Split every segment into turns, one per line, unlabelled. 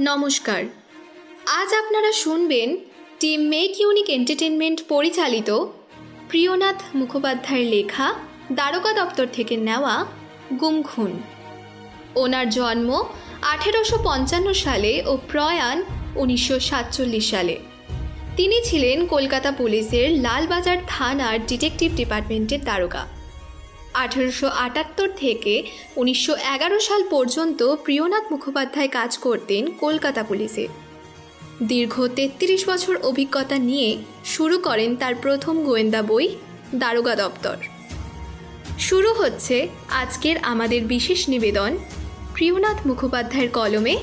নমস্কার। আজ আপনারা শুনবেন টিম মেক ইউনিক এন্টারটেনমেন্ট পরিচালিত প্রিয়নাথ মুখোপাধ্যায়ের লেখা দারোগা দপ্তর থেকে নেওয়া গুম খুন। ওনার জন্ম 1855 সালে ও প্রয়াণ 1947 সালে। তিনি ছিলেন কলকাতা পুলিশের লালবাজার থানার ডিটেকটিভ ডিপার্টমেন্টের দারোগা। 1878 থেকে 1911 সাল পর্যন্ত প্রিয়নাথ মুখোপাধ্যায় কাজ করতেন কলকাতা পুলিশে। দীর্ঘ 33 বছর অভিজ্ঞতা নিয়ে শুরু করেন তার প্রথম গোয়েন্দা বই দারোগা দপ্তর। শুরু হচ্ছে আজকের আমাদের বিশেষ নিবেদন প্রিয়নাথ মুখোপাধ্যায়ের কলমে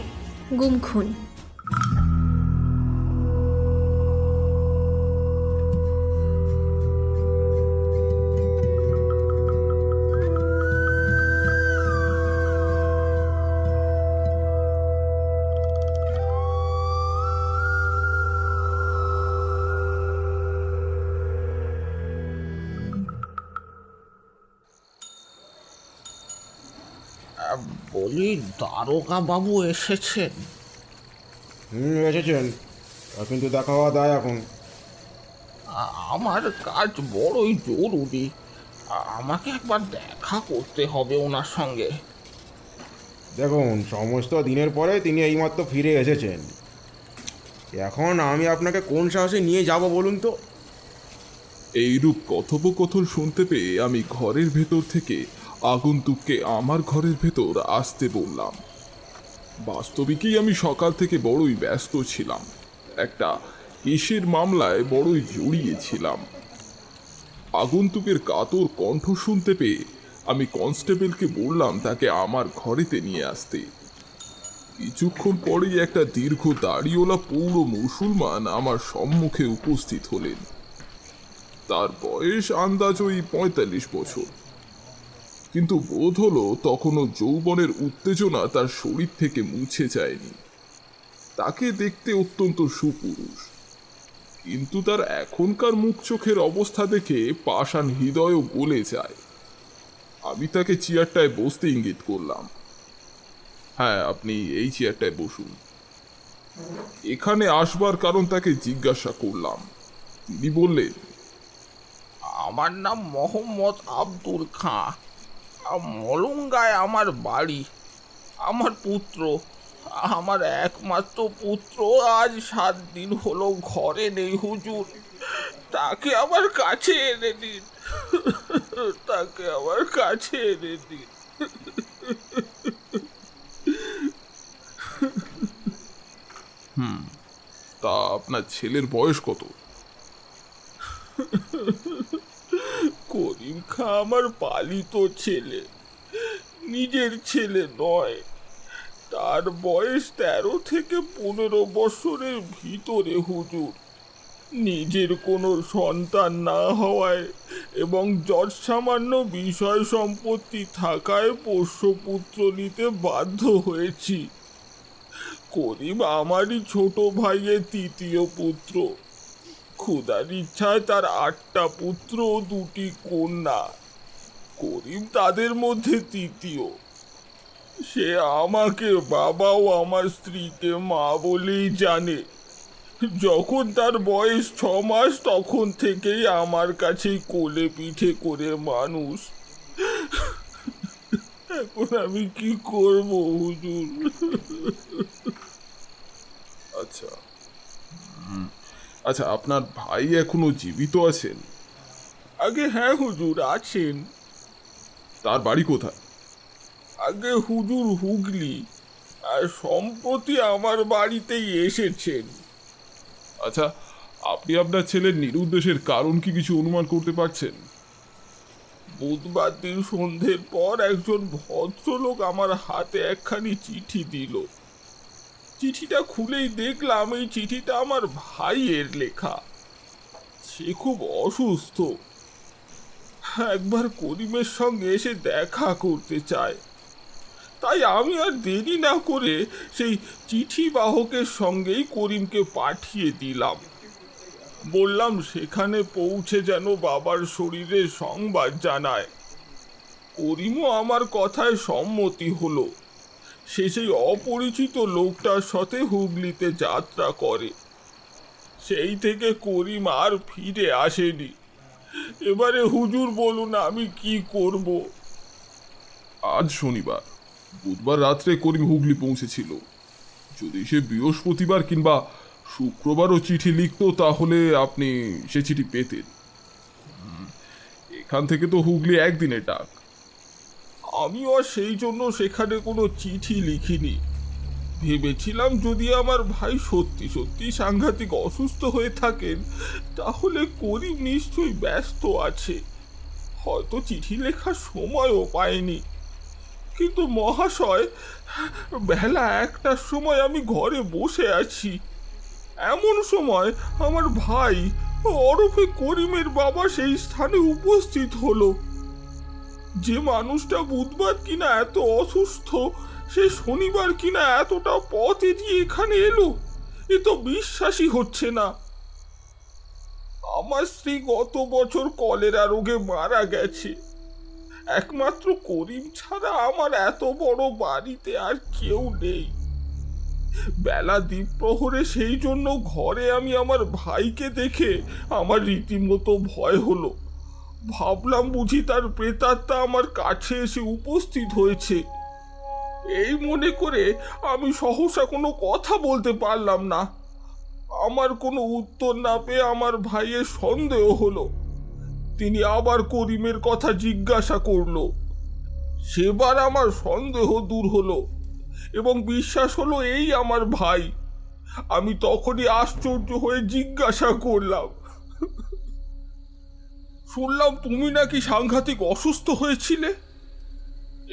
গুম খুন।
বলি, দারোগা বাবু এসেছেন?
এসেছেন, কিন্তু দেখা হওয়া দায় এখন।
আমার কাজ বড়ই জরুরি, আমাকে একবার দেখা করতে হবে ওনার সঙ্গে।
দেখুন, সমস্ত দিনের পরে তিনি এইমাত্র ফিরে এসেছেন। এখন আমি আপনাকে কোন সাহসে নিয়ে যাব বলুন তো?
এইরূপ কথোপকথন শুনতে পেয়ে আমি ঘরের ভেতর থেকে আগন্তুককে আমার ঘরের ভেতর আসতে বললাম। বাস্তবিকই আমি সকাল থেকে বড়ই ব্যস্ত ছিলাম, একটা কেসের মামলায় বড়ই জড়িয়েছিলাম। আগন্তুকের কাতর কণ্ঠ শুনতে পেয়ে আমি কনস্টেবলকে বললাম তাকে আমার ঘরেতে নিয়ে আসতে। কিছুক্ষণ পরেই একটা দীর্ঘ দাড়িওয়ালা পৌর মুসলমান আমার সম্মুখে উপস্থিত হলেন। তার বয়স আন্দাজ ওই 45 বছর, কিন্তু বোধ হলো তখনও যৌবনের উত্তেজনা তার শরীর থেকে মুছে যায়নি। তাকে দেখতে অত্যন্ত সুপুরুষ, কিন্তু তার এখনকার মুখ চোখের অবস্থা দেখে পাষাণ হৃদয়ও গলে যায়। আমি তাকে চেয়ারটায় বসতে ইঙ্গিত করলাম। হ্যাঁ, আপনি এই চেয়ারটায় বসুন। এখানে আসবার কারণ তাকে জিজ্ঞাসা করলাম। তিনি বললেন,
আমার নাম মোহাম্মদ আব্দুল খাঁ, মলঙ্গায় আমার বাড়ি। আমার পুত্র, আমার একমাত্র পুত্র আজ 7 দিন হলো ঘরে নেই হুজুর। তাকে আমার কাছে এনে দিন, তাকে আমার কাছে এনে দিন।
তা আপনার ছেলের বয়স কত?
করিম খাঁ আমার পালিত ছেলে, নিজের ছেলে নয়। তার বয়স 13 থেকে 15 বছরের ভিতরে হুজুর। নিজের কোনো সন্তান না হওয়ায় এবং যৎসামান্য বিষয় সম্পত্তি থাকায় পোষ্যপুত্র নিতে বাধ্য হয়েছি। করিম আমারই ছোট ভাইয়ের 3য় পুত্র। খোদার ইচ্ছায় তার 8টা পুত্র ও 2টি কন্যা। করিম তাদের মধ্যে 3য়। সে আমাকে বাবা ও আমার স্ত্রীকে মা বলেই জানে। যখন তার বয়স 6 মাস তখন থেকেই আমার কাছেই কোলে পিঠে করে মানুষ। এখন আমি কি করব হুজুর?
আচ্ছা আচ্ছা, আপনার ভাই এখনো জীবিত আছেন?
আগে হ্যাঁ হুজুর, আছেন।
তার বাড়ি কোথায়?
আগে হুজুর হুগলি, আর সম্প্রতি আমার বাড়িতেই এসেছেন।
আচ্ছা, আপনি আপনার ছেলের নিরুদ্দেশের কারণ কি কিছু অনুমান করতে পারছেন?
বুধবার দিন সন্ধ্যের পর একজন ভদ্রলোক আমার হাতে একখানি চিঠি দিল। চিঠিটা খুলেই দেখলাম এই চিঠিটা আমার ভাইয়ের লেখা। সে খুব অসুস্থ, একবার করিমের সঙ্গে এসে দেখা করতে চায়। তাই আমি আর দেরি না করে সেই চিঠি বাহকের সঙ্গেই করিমকে পাঠিয়ে দিলাম। বললাম সেখানে পৌঁছে যেন বাবার শরীরের সংবাদ জানায়। করিমও আমার কথায় সম্মতি হলো। সে সেই অপরিচিত লোকটার সাথে হুগলিতে যাত্রা করে। সেই থেকে করিম আর ফিরে আসেনি। এবারে হুজুর বলুন আমি কি করব?
আজ শনিবার, বুধবার রাত্রে করিম হুগলি পৌঁছেছিল। যদি সে বৃহস্পতিবার কিংবা শুক্রবারও চিঠি লিখত তাহলে আপনি সে চিঠি পেতেন। এখান থেকে তো হুগলি একদিনে ডাক।
আমিও সেই জন্য সেখানে কোনো চিঠি লিখিনি। ভেবেছিলাম যদি আমার ভাই সত্যি সত্যি সাংঘাতিক অসুস্থ হয়ে থাকেন তাহলে করিম নিশ্চয়ই ব্যস্ত আছে, হয়তো চিঠি লেখার সময়ও পায়নি। কিন্তু মহাশয়, বেলা 1টার সময় আমি ঘরে বসে আছি। এমন সময় আমার ভাই ওরফে করিমের বাবা সেই স্থানে উপস্থিত হলো। যে মানুষটা বুধবার কিনা এত অসুস্থ, সে শনিবার কিনা এতটা পথ এগিয়ে এখানে এলো, এ তো বিশ্বাসই হচ্ছে না। আমার স্ত্রী গত বছর কলেরা রোগে মারা গেছে। একমাত্র করিম ছাড়া আমার এত বড় বাড়িতে আর কেউ নেই। বেলা দ্বীপ্রহরে সেই জন্য ঘরে আমি আমার ভাইকে দেখে আমার রীতিমতো ভয় হলো। ভাবলাম বুঝি তার প্রেতাত্মা আমার কাছে এসে উপস্থিত হয়েছে। এই মনে করে আমি সহসা কোনো কথা বলতে পারলাম না। আমার কোনো উত্তর না পেয়ে আমার ভাইয়ের সন্দেহ হলো। তিনি আবার করিমের কথা জিজ্ঞাসা করলো। সেবার আমার সন্দেহ দূর হলো এবং বিশ্বাস হলো এই আমার ভাই। আমি তখনই আশ্চর্য হয়ে জিজ্ঞাসা করলাম, শুনলাম তুমি নাকি সাংঘাতিক অসুস্থ হয়েছিলে।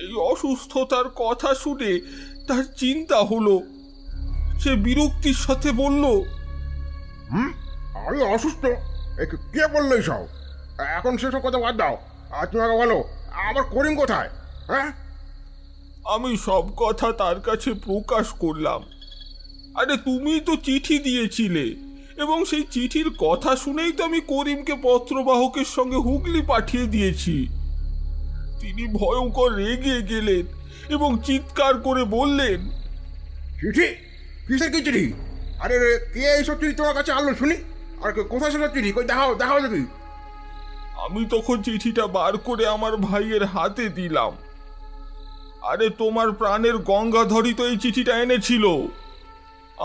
এই অসুস্থতার কথা শুনে তার চিন্তা হলো। সে বিরক্তির সাথে বলল,
আমি অসুস্থ? কে বললো এইসব? এখন সেসব কথা বাদ দাও। আর তুমি আগে বলো, আমার করিম কোথায়? হ্যাঁ,
আমি সব কথা তার কাছে প্রকাশ করলাম। আরে তুমিই তো চিঠি দিয়েছিলে এবং সেই চিঠির কথা শুনেই তো আমি করিমকে পত্রবাহকের সঙ্গে হুগলি পাঠিয়ে দিয়েছি। তিনি ভয়ঙ্কর রেগে গেলেন এবং চিৎকার করে বললেন,
চিঠি? কিসের কি চিঠি? আরে কে এইসব চিঠি তোমার কাছে আনলো শুনি? আর কোথায় সেসব চিঠি? কই দেখাও, দেখাও দেখি।
আমি তখন চিঠিটা বার করে আমার ভাইয়ের হাতে দিলাম। আরে তোমার প্রাণের গঙ্গাধরই তো এই চিঠিটা এনেছিল।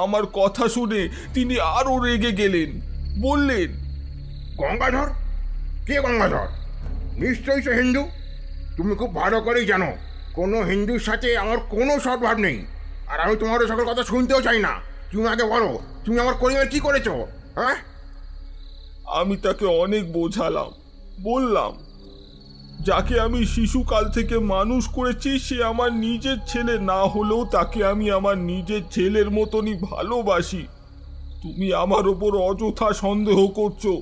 আমার কথা শুনে তিনি আরো রেগে গেলেন, বললেন,
গঙ্গাধর? কে গঙ্গাধর? নিশ্চয়ই সে হিন্দু। তুমি খুব ভালো করেই জানো কোনো হিন্দুর সাথে আমার কোনো সদ্ভাব নেই। আর আমি তোমার সকল কথা শুনতেও চাই না। তুমি আগে বলো, তুমি আমার করিমের কি করেছো? হ্যাঁ,
আমি তাকে অনেক বোঝালাম। বললাম, যাকে আমি শিশুকাল থেকে মানুষ করেছি সে আমার নিজের ছেলে না হলেও তাকে আমি আমার নিজের ছেলের মতনই ভালোবাসি। তুমি আমার ওপর অযথা সন্দেহ করছো।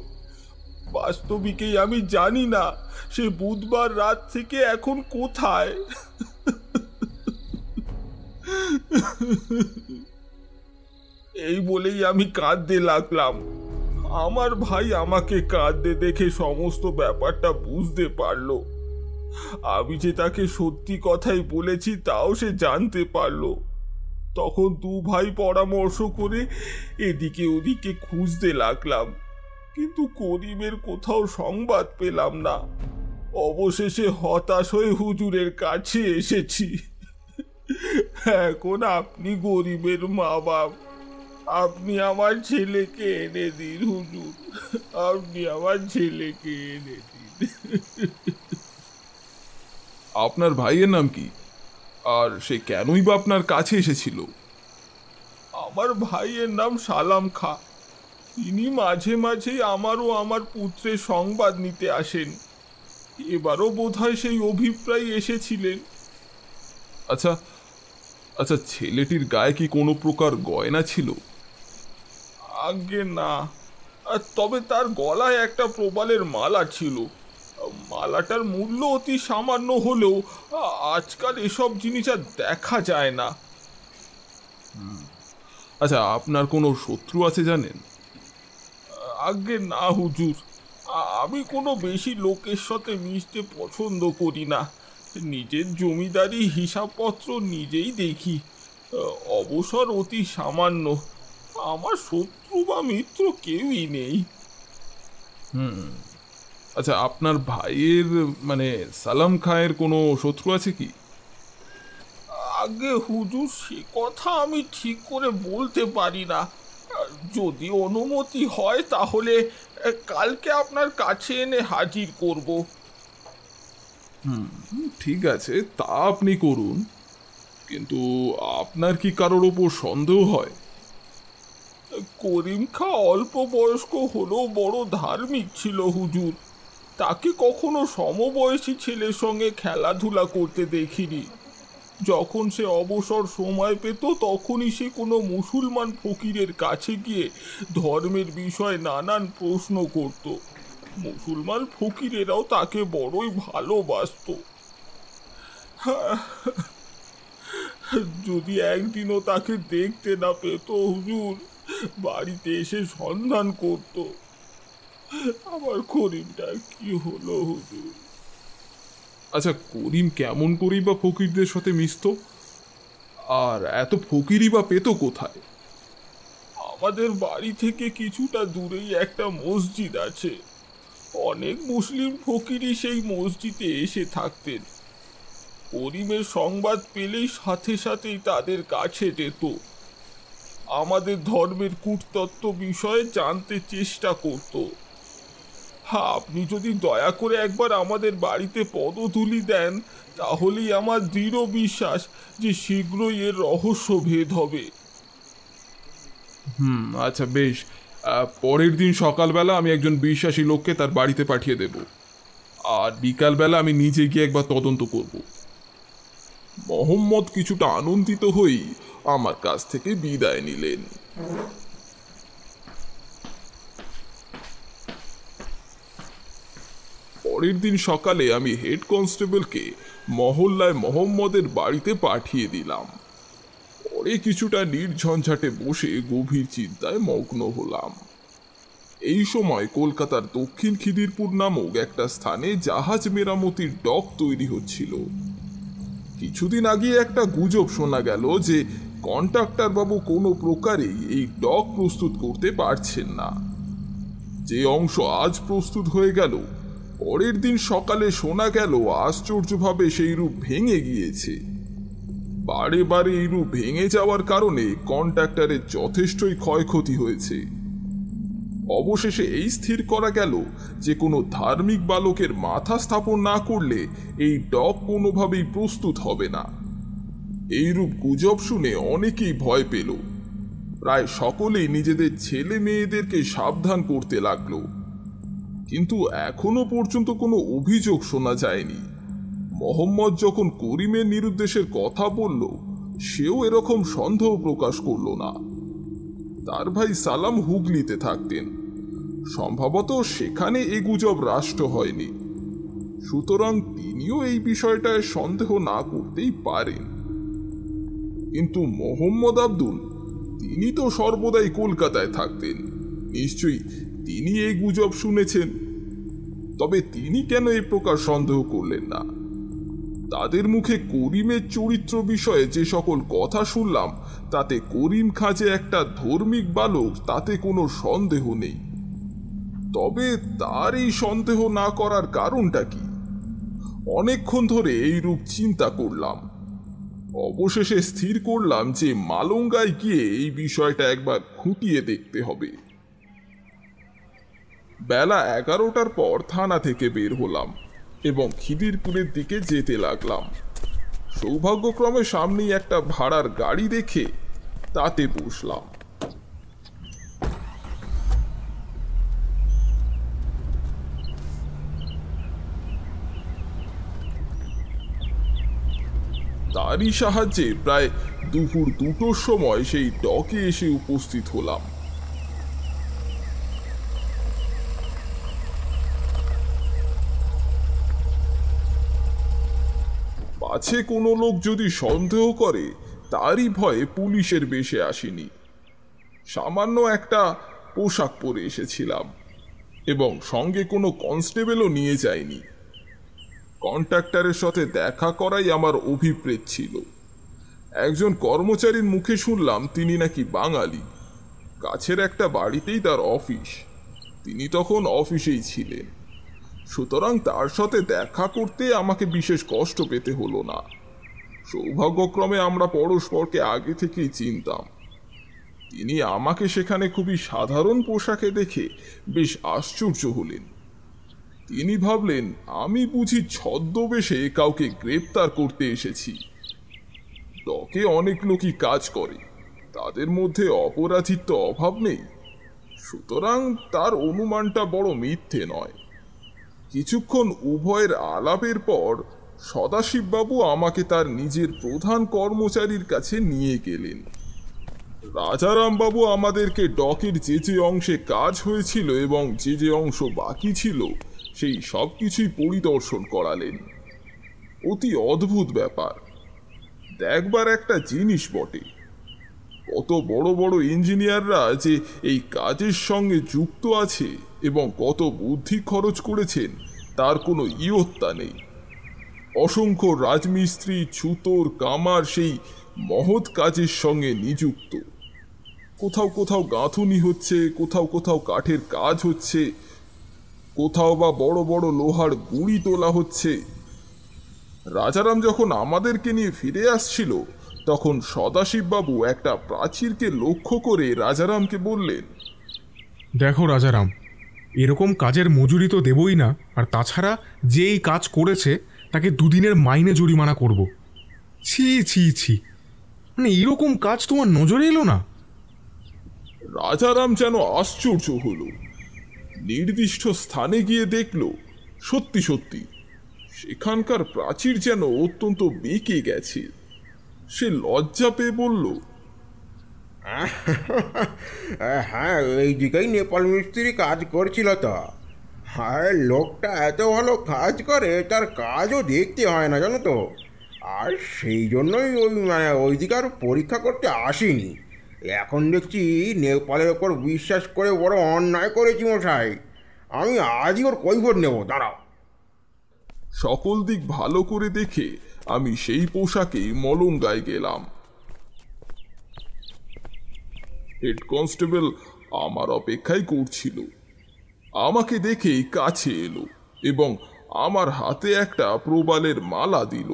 বাস্তবিকেই আমি জানি না সে বুধবার রাত থেকে এখন কোথায়। এই বলেই আমি কাঁদতে লাগলাম। আমার ভাই আমাকে কাঁদতে দেখে সমস্ত ব্যাপারটা বুঝতে পারলো। আমি যে তাকে সত্যি কথাই বলেছি তাও সে জানতে পারলো। তখন দু ভাই পরামর্শ করে এদিকে ওদিকে খুঁজতে লাগলাম, কিন্তু করিমের কোথাও সংবাদ পেলাম না। অবশেষে হতাশ হয়ে হুজুরের কাছে এসেছি। এখন আপনি গরিবের মা বাপ, আপনি আমার ছেলেকে এনে দিন হুজুর, আপনি আমার ছেলেকে এনে দিন।
আপনার ভাইয়ের নাম কি? আর সে কেনই বা আপনার কাছে এসেছিল?
আমার ভাইয়ের নাম সালাম খা। তিনি মাঝে মাঝেই আমারও আমার পুত্রের সংবাদ নিতে আসেন। এবারও বোধহয় সেই অভিপ্রায় এসেছিলেন।
আচ্ছা আচ্ছা, ছেলেটির গায়ে কি কোনো প্রকার গয়না ছিল?
আজ্ঞে না, তবে তার গলায় একটা প্রবালের মালা ছিল। মালাটার মূল্য অতি সামান্য হলেও আজকাল এসব জিনিস আর দেখা যায় না।
আচ্ছা, আপনার কোনো শত্রু আছে জানেন?
আজ্ঞে না হুজুর, আমি কোনো বেশি লোকের সাথে মিশতে পছন্দ করি না। নিজের জমিদারি হিসাবপত্র নিজেই দেখি। অবসর অতি সামান্য, আমার শত্রু বা মিত্র কেউই নেই।
আচ্ছা, আপনার ভাইয়ের মানে সালাম খাঁয়ের কোনো শত্রু আছে কি?
আগে হুজুর, সে কথা আমি ঠিক করে বলতে পারি না। যদি অনুমতি হয় তাহলে কালকে আপনার কাছে এনে হাজির করব।
ঠিক আছে, তা আপনি করুন, কিন্তু আপনার কি কারোর ওপর সন্দেহ হয়?
করিম খাঁ অল্প বয়স্ক হলেও বড় ধার্মিক ছিল হুজুর। তাকে কখনো সমবয়সী ছেলের সঙ্গে খেলাধুলা করতে দেখিনি। যখন সে অবসর সময় পেত তখনই সে কোনো মুসলমান ফকিরের কাছে গিয়ে ধর্মের বিষয়ে নানান প্রশ্ন করত। মুসলমান ফকিরেরাও তাকে বড়ই ভালোবাসত। যদি একদিনও তাকে দেখতে না পেত হুজুর, বাড়িতে এসে সন্ধান করত। আমার করিমটা কি হলো হুজুর?
আচ্ছা, করিম কেমন করেই বা ফকিরদের সাথে মিশত, আর এত ফকিরই বা পেত কোথায়?
আমাদের বাড়ি থেকে কিছুটা দূরেই একটা মসজিদ আছে। অনেক মুসলিম ফকিরই সেই মসজিদে এসে থাকতেন। করিমের সংবাদ পেলেই সাথে সাথেই তাদের কাছে যেত। আমাদের ধর্মের কূটতত্ত্ব বিষয়ে জানতে চেষ্টা করত। হ্যাঁ, আপনি যদি দয়া করে একবার আমাদের বাড়িতে পদধূলি দেন তাহলেই আমার দৃঢ় বিশ্বাস যে শীঘ্রই এর রহস্য ভেদ হবে।
আচ্ছা বেশ, পরের দিন সকালবেলা আমি একজন বিশ্বাসী লোককে তার বাড়িতে পাঠিয়ে দেব, আর বিকালবেলা আমি নিজে গিয়ে একবার তদন্ত করব। মোহাম্মদ কিছুটা আনন্দিত হয়েই আমার কাছ থেকে বিদায় নিলেন। পরের দিন সকালে আমি হেড কনস্টেবলকে মহল্লায় মোহাম্মদের বাড়িতে পাঠিয়ে দিলাম। পরে কিছুটা নির্ঝঞ্ঝাটে বসে গভীর চিন্তায় মগ্ন হলাম। এই সময় কলকাতার দক্ষিণ খিদিরপুর নামক একটা স্থানে জাহাজ মেরামতির ডক তৈরি হচ্ছিল। কিছুদিন আগে একটা গুজব শোনা গেল যে কন্ট্রাক্টর বাবু কোনো প্রকারেই এই ডক প্রস্তুত করতে পারছেন না। যে অংশ আজ প্রস্তুত হয়ে গেল, পরের দিন সকালে শোনা গেল আশ্চর্যভাবে সেই রূপ ভেঙে গিয়েছে। বারে বারে এই রূপ ভেঙে যাওয়ার কারণে কন্ট্রাক্টরের যথেষ্টই ক্ষয়ক্ষতি হয়েছে। অবশেষে এই স্থির করা গেল যে কোনো ধার্মিক বালকের মাথা স্থাপন না করলে এই ডক কোনোভাবেই প্রস্তুত হবে না। এইরূপ গুজব শুনে অনেকেই ভয় পেল। প্রায় সকলেই নিজেদের ছেলে মেয়েদেরকে সাবধান করতে লাগলো, কিন্তু এখনো পর্যন্ত কোনো অভিযোগ শোনা যায়নি। মোহাম্মদ যখন করিমের নিরুদ্দেশের কথা বলল, সেও এরকম সন্দেহ প্রকাশ করল না। তার ভাই সালাম হুগলিতে থাকতেন, সম্ভবত সেখানে এ গুজব রাষ্ট্র হয়নি, সুতরাং তিনিও এই বিষয়টায় সন্দেহ না করতেই পারেন। কিন্তু মোহাম্মদ আব্দুল, তিনি তো সর্বদাই কলকাতায় থাকতেন, নিশ্চয়ই তিনি এই গুজব শুনেছেন। তবে তিনি কেন এই প্রকার সন্দেহ করলেন না? তাদের মুখে করিমের চরিত্র বিষয়ে যে সকল কথা শুনলাম, তাতে করিম খাঁ যে একটা ধার্মিক বালক তাতে কোনো সন্দেহ নেই। তবে তার এই সন্দেহ না করার কারণটা কি? অনেকক্ষণ ধরে এই রূপ চিন্তা করলাম। অবশেষে স্থির করলাম যে মালঙ্গায় গিয়ে এই বিষয়টা একবার খুঁটিয়ে দেখতে হবে। বেলা 11টার পর থানা থেকে বের হলাম এবং খিদিরপুরের দিকে যেতে লাগলাম। সৌভাগ্যক্রমে সামনেই একটা ভাড়ার গাড়ি দেখে তাতে বসলাম। তারই সাহায্যে প্রায় দুপুর 2টোর সময় সেই ডকে এসে উপস্থিত হলাম। পাছে কোনো লোক যদি সন্দেহ করে, তারই ভয়ে পুলিশের বেশে আসেনি। সামান্য একটা পোশাক পরে এসেছিলাম এবং সঙ্গে কোনো কনস্টেবলও নিয়ে যায়নি। কন্ট্রাক্টরের সাথে দেখা করাই আমার অভিপ্রেত ছিল। একজন কর্মচারীর মুখে শুনলাম তিনি নাকি বাঙালি, কাছের একটা বাড়িতেই তার অফিস, তিনি তখন অফিসেই ছিলেন। সুতরাং তার সাথে দেখা করতে আমাকে বিশেষ কষ্ট পেতে হলো না। সৌভাগ্যক্রমে আমরা পরস্পরকে আগে থেকেই চিনতাম। তিনি আমাকে সেখানে খুবই সাধারণ পোশাকে দেখে বেশ আশ্চর্য হলেন। তিনি ভাবলেন আমি বুঝি ছদ্মবেশে কাউকে গ্রেপ্তার করতে এসেছি। ডকে অনেক লোকই কাজ করে, তাদের মধ্যে অপরাধীর তো অভাব নেই, সুতরাং তার অনুমানটা বড় মিথ্যে নয়। কিছুক্ষণ উভয়ের আলাপের পর সদাশিববাবু আমাকে তার নিজের প্রধান কর্মচারীর কাছে নিয়ে গেলেন। রাজারামবাবু আমাদেরকে ডকের যে যে অংশে কাজ হয়েছিল এবং যে যে অংশ বাকি ছিল সেই সব কিছুই পরিদর্শন করালেন। অতি অদ্ভুত ব্যাপার, দেখবার একটা জিনিস বটে। কত বড় বড় ইঞ্জিনিয়াররা যে এই কাজের সঙ্গে যুক্ত আছে এবং কত বুদ্ধি খরচ করেছেন তার কোনো ইয়ত্তা নেই। অসংখ্য রাজমিস্ত্রি, ছুতোর, কামার সেই মহৎ কাজের সঙ্গে নিযুক্ত। কোথাও কোথাও গাঁথুনি হচ্ছে, কোথাও কোথাও কাঠের কাজ হচ্ছে, কোথাও বা বড় বড় লোহার গুঁড়ি তোলা হচ্ছে। রাজারাম যখন আমাদেরকে নিয়ে ফিরে আসছিল তখন সদাশিববাবু একটা প্রাচীরকে লক্ষ্য করে রাজারামকে বললেন,
দেখো রাজারাম, এরকম কাজের মজুরি তো দেবই না, আর তাছাড়া যে এই কাজ করেছে তাকে দুদিনের মাইনে জরিমানা করব। ছি ছি ছি, মানে এরকম কাজ তোমার নজরে এলো না?
রাজারাম যেন আশ্চর্য হলো। নির্দিষ্ট স্থানে গিয়ে দেখল সত্যি সত্যি সেখানকার প্রাচীর যেন অত্যন্ত বেঁকে গেছে। সে লজ্জা পেয়ে বলল,
হ্যাঁ, এই দিকেই নেপাল মিস্ত্রি কাজ করছিল তো। হ্যাঁ, লোকটা এত ভালো কাজ করে, তার কাজও দেখতে হয় না জানো তো। আর সেই জন্যই ওই দিকে আর পরীক্ষা করতে আসিনি। এখন দেখছি নেপালের ওপর বিশ্বাস করে বড় অন্যায় করেছি মশাই। আমি আজই ওর কৈফিয়ত নেব, দাঁড়াও।
সকল দিক ভালো করে দেখে আমি সেই পোশাকেই মলঙ্গায় গেলাম। হেড কনস্টেবল আমার অপেক্ষাই করছিল। আমাকে দেখেই কাছে এলো এবং আমার হাতে একটা প্রবালের মালা দিল।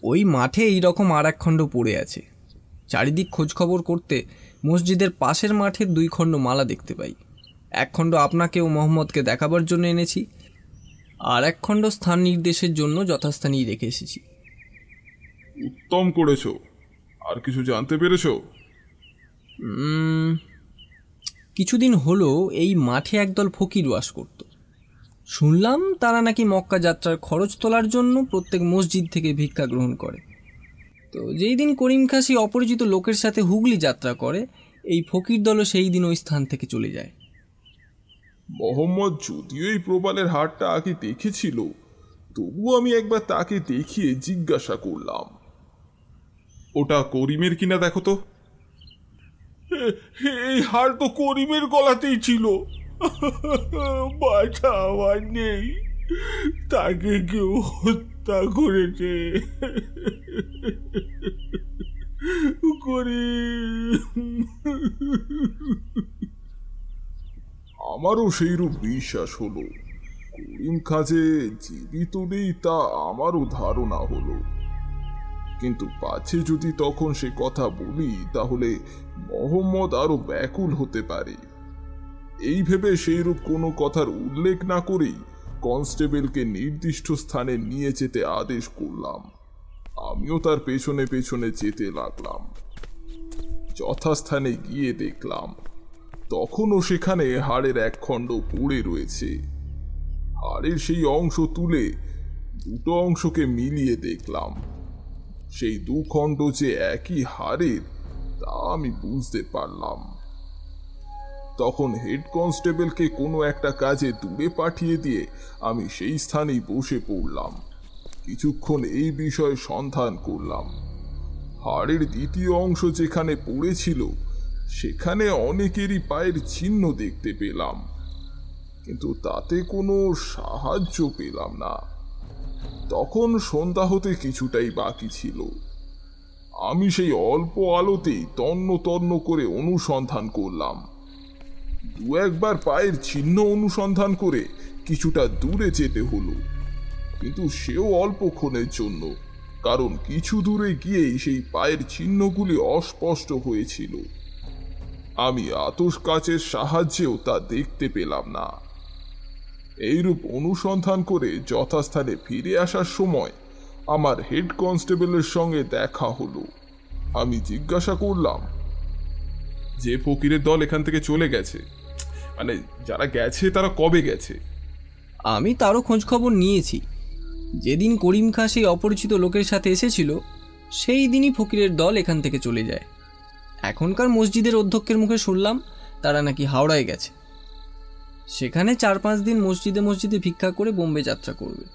ওই মাঠে এইরকম আর এক খণ্ড পড়ে আছে। চারিদিক খোঁজখবর করতে মসজিদের পাশের মাঠের 2 খণ্ড মালা দেখতে পাই। 1 খণ্ড আপনাকে ও মোহাম্মদকে দেখাবার জন্য এনেছি, আর 1 খণ্ড স্থান নির্দেশের জন্য যথাস্থানেই রেখে এসেছি।
উত্তম করেছো। আর কিছু জানতে পেরেছো?
কিছুদিন হলো এই মাঠে একদল ফকির বাস করত। শুনলাম তারা নাকি মক্কা যাত্রার খরচ তোলার জন্য প্রত্যেক মসজিদ থেকে ভিক্ষা গ্রহণ করে। তো যেই দিন করিম খাসি অপরিচিত লোকের সাথে হুগলি যাত্রা করে, এই ফকির দলও সেই দিন ওই স্থান থেকে চলে যায়।
মোহাম্মদ যদিও এই প্রবালের হাটটা আগে দেখেছিল, তবু আমি একবার তাকে দেখিয়ে জিজ্ঞাসা করলাম, ওটা করিমের কিনা দেখো তো।
এই হার তো করিমের গলাতেই ছিল। বাছা আমার নেই, তাকে কেউ হত্যা করেছে।
আমারও সেইরূপ বিশ্বাস হলো। করিম খাজে জীবিত নেই তা আমারও ধারণা হলো, কিন্তু পাছে যদি তখন সে কথা বলি তাহলে মোহাম্মদ আরো ব্যাকুল হতে পারে। এই ভেবে সেইরূপ কোনো কথার উল্লেখ না করেই কনস্টেবলকে নির্দিষ্ট স্থানে নিয়ে যেতে আদেশ করলাম। আমিও তার পেছনে পেছনে যেতে লাগলাম। যথাস্থানে গিয়ে দেখলাম তখনও সেখানে হাড়ের 1 খণ্ড পড়ে রয়েছে। হাড়ের সেই অংশ তুলে 2 অংশকে মিলিয়ে দেখলাম সেই 2 খণ্ড যে একই হাড়ের তা আমি বুঝতে পারলাম। তখন হেড কনস্টেবলকে কোনো একটা কাজে দূরে পাঠিয়ে দিয়ে আমি সেই স্থানেই বসে পড়লাম। কিছুক্ষণ এই বিষয়ে সন্ধান করলাম। হাড়ের 2য় অংশ যেখানে পড়েছিল সেখানে অনেকেরই পায়ের চিহ্ন দেখতে পেলাম, কিন্তু তাতে কোনো সাহায্য পেলাম না। তখন সন্ধ্যা হতে কিছুটাই বাকি ছিল। আমি সেই অল্প আলোতেই তন্ন তন্ন করে অনুসন্ধান করলাম। দু একবার পায়ের চিহ্ন অনুসন্ধান করে কিছুটা দূরে যেতে হলো, কিন্তু সেও অল্পক্ষণের জন্য, কারণ কিছু দূরে গিয়েই সেই পায়ের চিহ্নগুলি অস্পষ্ট হয়েছিল। আমি আতশ কাচের সাহায্যেও তা দেখতে পেলাম না। এইরূপ অনুসন্ধান করে যথাস্থানে ফিরে আসার সময় আমার হেড কনস্টেবলের সঙ্গে দেখা হলো। আমি জিজ্ঞাসা করলাম,
যে ফকিরের দল এখান থেকে চলে গেছে, মানে যারা গেছে তারা কবে গেছে?
আমি তারও খোঁজ খবর নিয়েছি। যেদিন করিম খাঁ সেই অপরিচিত লোকের সাথে এসেছিল সেই দিনই ফকিরের দল এখান থেকে চলে যায়। এখনকার মসজিদের অধ্যক্ষের মুখে শুনলাম তারা নাকি হাওড়ায় গেছে। সেখানে 4-5 দিন মসজিদে মসজিদে ভিক্ষা করে বোম্বে যাত্রা করবে,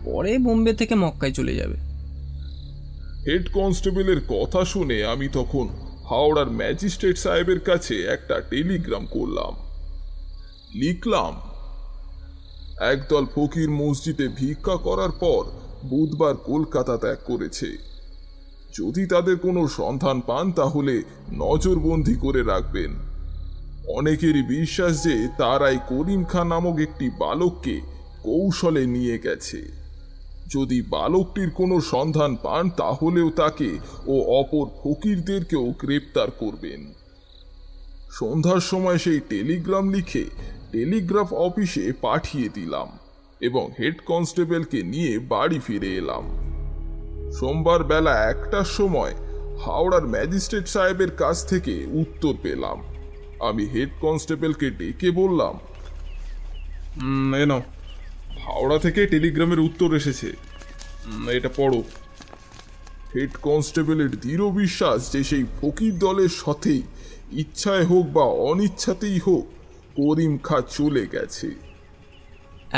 পরে বোম্বে থেকে মক্কায় চলে যাবে।
হেড কনস্টেবলের কথা শুনে আমি তখন হাওড়ার ম্যাজিস্ট্রেট সাহেবের কাছে একটা টেলিগ্রাম করলাম। লিখলাম, একদল ফকির মসজিদে ভিক্ষা করার পর বুধবার কলকাতা ত্যাগ করেছে। যদি তাদের কোনো সন্ধান পান তাহলে নজরবন্দি করে রাখবেন। অনেকেরই বিশ্বাস যে তারাই করিম খাঁ নামক একটি বালককে কৌশলে নিয়ে গেছে। যদি বালকটির কোনো সন্ধান পান তাহলেও তাকে ও অপর ফকিরদেরকেও গ্রেপ্তার করবেন। সন্ধ্যার সময় সেই টেলিগ্রাম লিখে টেলিগ্রাফ অফিসে পাঠিয়ে দিলাম এবং হেড কনস্টেবলকে নিয়ে বাড়ি ফিরে এলাম। সোমবার বেলা 1টার সময় হাওড়ার ম্যাজিস্ট্রেট সাহেবের কাছ থেকে উত্তর পেলাম। আমি হেড কনস্টেবলকে ডেকে বললাম,
নাও, হাওড়া থেকে টেলিগ্রামের উত্তর এসেছে, এটা পড়ো।
হেড কনস্টেবলের দৃঢ় বিশ্বাস যে সেই ফকির দলের সাথেই ইচ্ছায় হোক বা অনিচ্ছাতেই হোক করিম খাঁ চলে গেছে।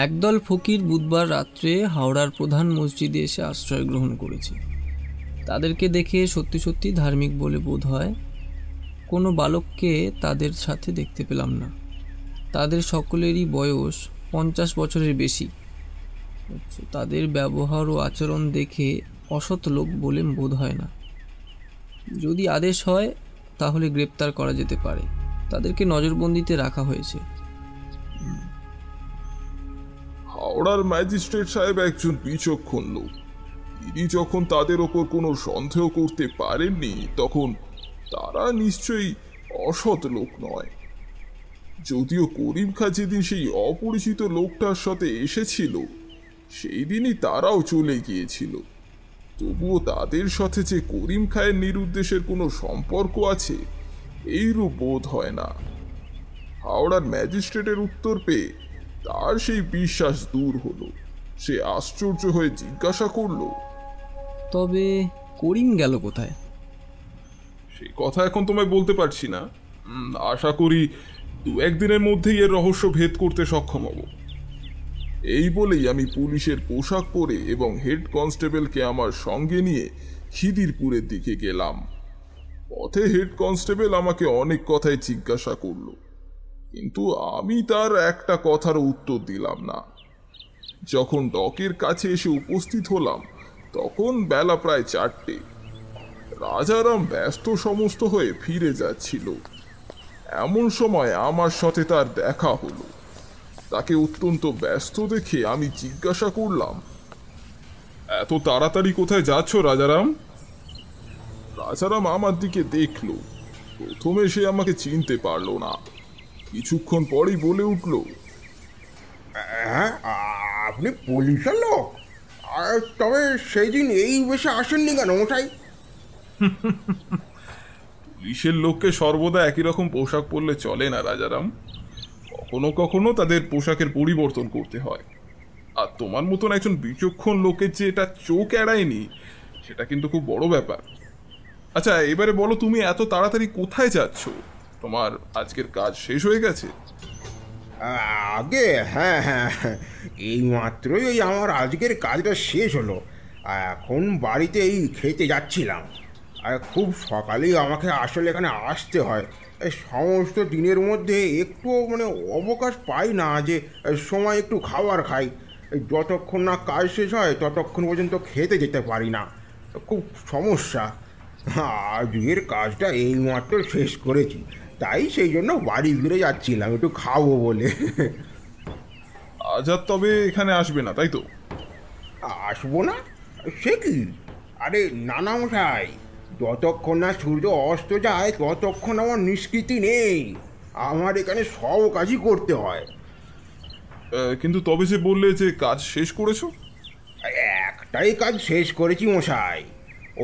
একদল ফকির বুধবার রাত্রে হাওড়ার প্রধান মসজিদে এসে আশ্রয় গ্রহণ করেছে। তাদেরকে দেখে সত্যি সত্যি ধার্মিক বলে বোধ হয়। কোনো বালককে তাদের সাথে দেখতে পেলাম না। তাদের সকলেরই বয়স 50 বছরের বেশি। তাদের ব্যবহার ও আচরণ দেখে অসৎ লোক বলে বোধ হয় না। যদি আদেশ হয় তাহলে গ্রেপ্তার করা যেতে পারে। তাদেরকে নজরবন্দিতে রাখা হয়েছে।
হাওড়ার ম্যাজিস্ট্রেট সাহেব একজন বিচক্ষণ লোক। তিনি যখন তাদের ওপর কোনো সন্দেহ করতে পারেননি তখন তারা নিশ্চয়ই অসৎ লোক নয়। যদিও করিম খাঁ যেদিন সেই অপরিচিত লোকটার সাথে এসেছিল সেই দিনই তারাও চলে গিয়েছিল, তবুও তাদের সাথে যে করিম খাঁয়ের নিরুদ্দেশের কোনো সম্পর্ক আছে এইরূপ বোধ হয় না। হাওড়ার ম্যাজিস্ট্রেটের উত্তর পেয়ে তার সেই বিশ্বাস দূর হলো। সে আশ্চর্য হয়ে জিজ্ঞাসা করল,
তবে করিম গেল কোথায়?
সেই কথা এখন তোমায় বলতে পারছি না। আশা করি 2-1 দিনের মধ্যেই এর রহস্য ভেদ করতে সক্ষম হব।
এই বলেই আমি পুলিশের পোশাক পরে এবং হেড কনস্টেবলকে আমার সঙ্গে নিয়ে খিদিরপুরের দিকে গেলাম। পথে হেড কনস্টেবল আমাকে অনেক কথাই জিজ্ঞাসা করল, কিন্তু আমি তার একটা কথার উত্তর দিলাম না। যখন ডকের কাছে এসে উপস্থিত হলাম তখন বেলা প্রায় 4টে। রাজারাম ব্যস্ত সমস্ত হয়ে ফিরে যাচ্ছিল। এমন সময় আমার সাথে তার দেখা হলো। তাকে অত্যন্ত ব্যস্ত দেখে আমি জিজ্ঞাসা করলাম,
এত তাড়াতাড়ি কোথায় যাচ্ছ রাজারাম?
রাজারাম আমার দিকে দেখল। প্রথমে সে আমাকে চিনতে পারল না, কিছুক্ষণ পরেই বলে উঠল,
হ্যাঁ, আপনি পুলিশের লোক? তবে সেই দিন এই বেশে আসেননি কেন মশাই?
পুলিশের লোককে সর্বদা একই রকম পোশাক পরলে চলে না রাজারাম। কখনো কখনো তাদের পোশাকের পরিবর্তন করতে হয়। আর তোমার মতন একজন বিচক্ষণ লোকের যে এটা চোখ এড়ায়নি সেটা কিন্তু খুব বড় ব্যাপার। আচ্ছা, এবারে বলো, তুমি এত তাড়াতাড়ি কোথায় যাচ্ছ? তোমার আজকের কাজ শেষ হয়ে গেছে?
আগে হ্যাঁ হ্যাঁ, এই মাত্রই ওই আমার আজকের কাজটা শেষ হলো। এখন বাড়িতে এই খেতে যাচ্ছিলাম। আর খুব সকালেই আমাকে আসলে এখানে আসতে হয়। সমস্ত দিনের মধ্যে একটু অবকাশ পাই না যে সময় একটু খাবার খাই। যতক্ষণ না কাজ শেষ হয় ততক্ষণ পর্যন্ত খেতে যেতে পারি না, খুব সমস্যা। আজকের কাজটা এইমাত্র শেষ করেছি, তাই সেই জন্য বাড়ি ফিরে যাচ্ছিলাম একটু খাবো বলে।
আজ আর তবে এখানে আসবে না, তাই তো?
আসবো না? সে কি? আরে নানা মশাই, যতক্ষণ না সূর্য অস্ত যায় ততক্ষণ আমার নিষ্কৃতি নেই। আমার এখানে সব কাজই করতে হয়।
কিন্তু তবে যে বললে যে কাজ শেষ করেছো।
একটাই কাজ শেষ করেছি মশাই,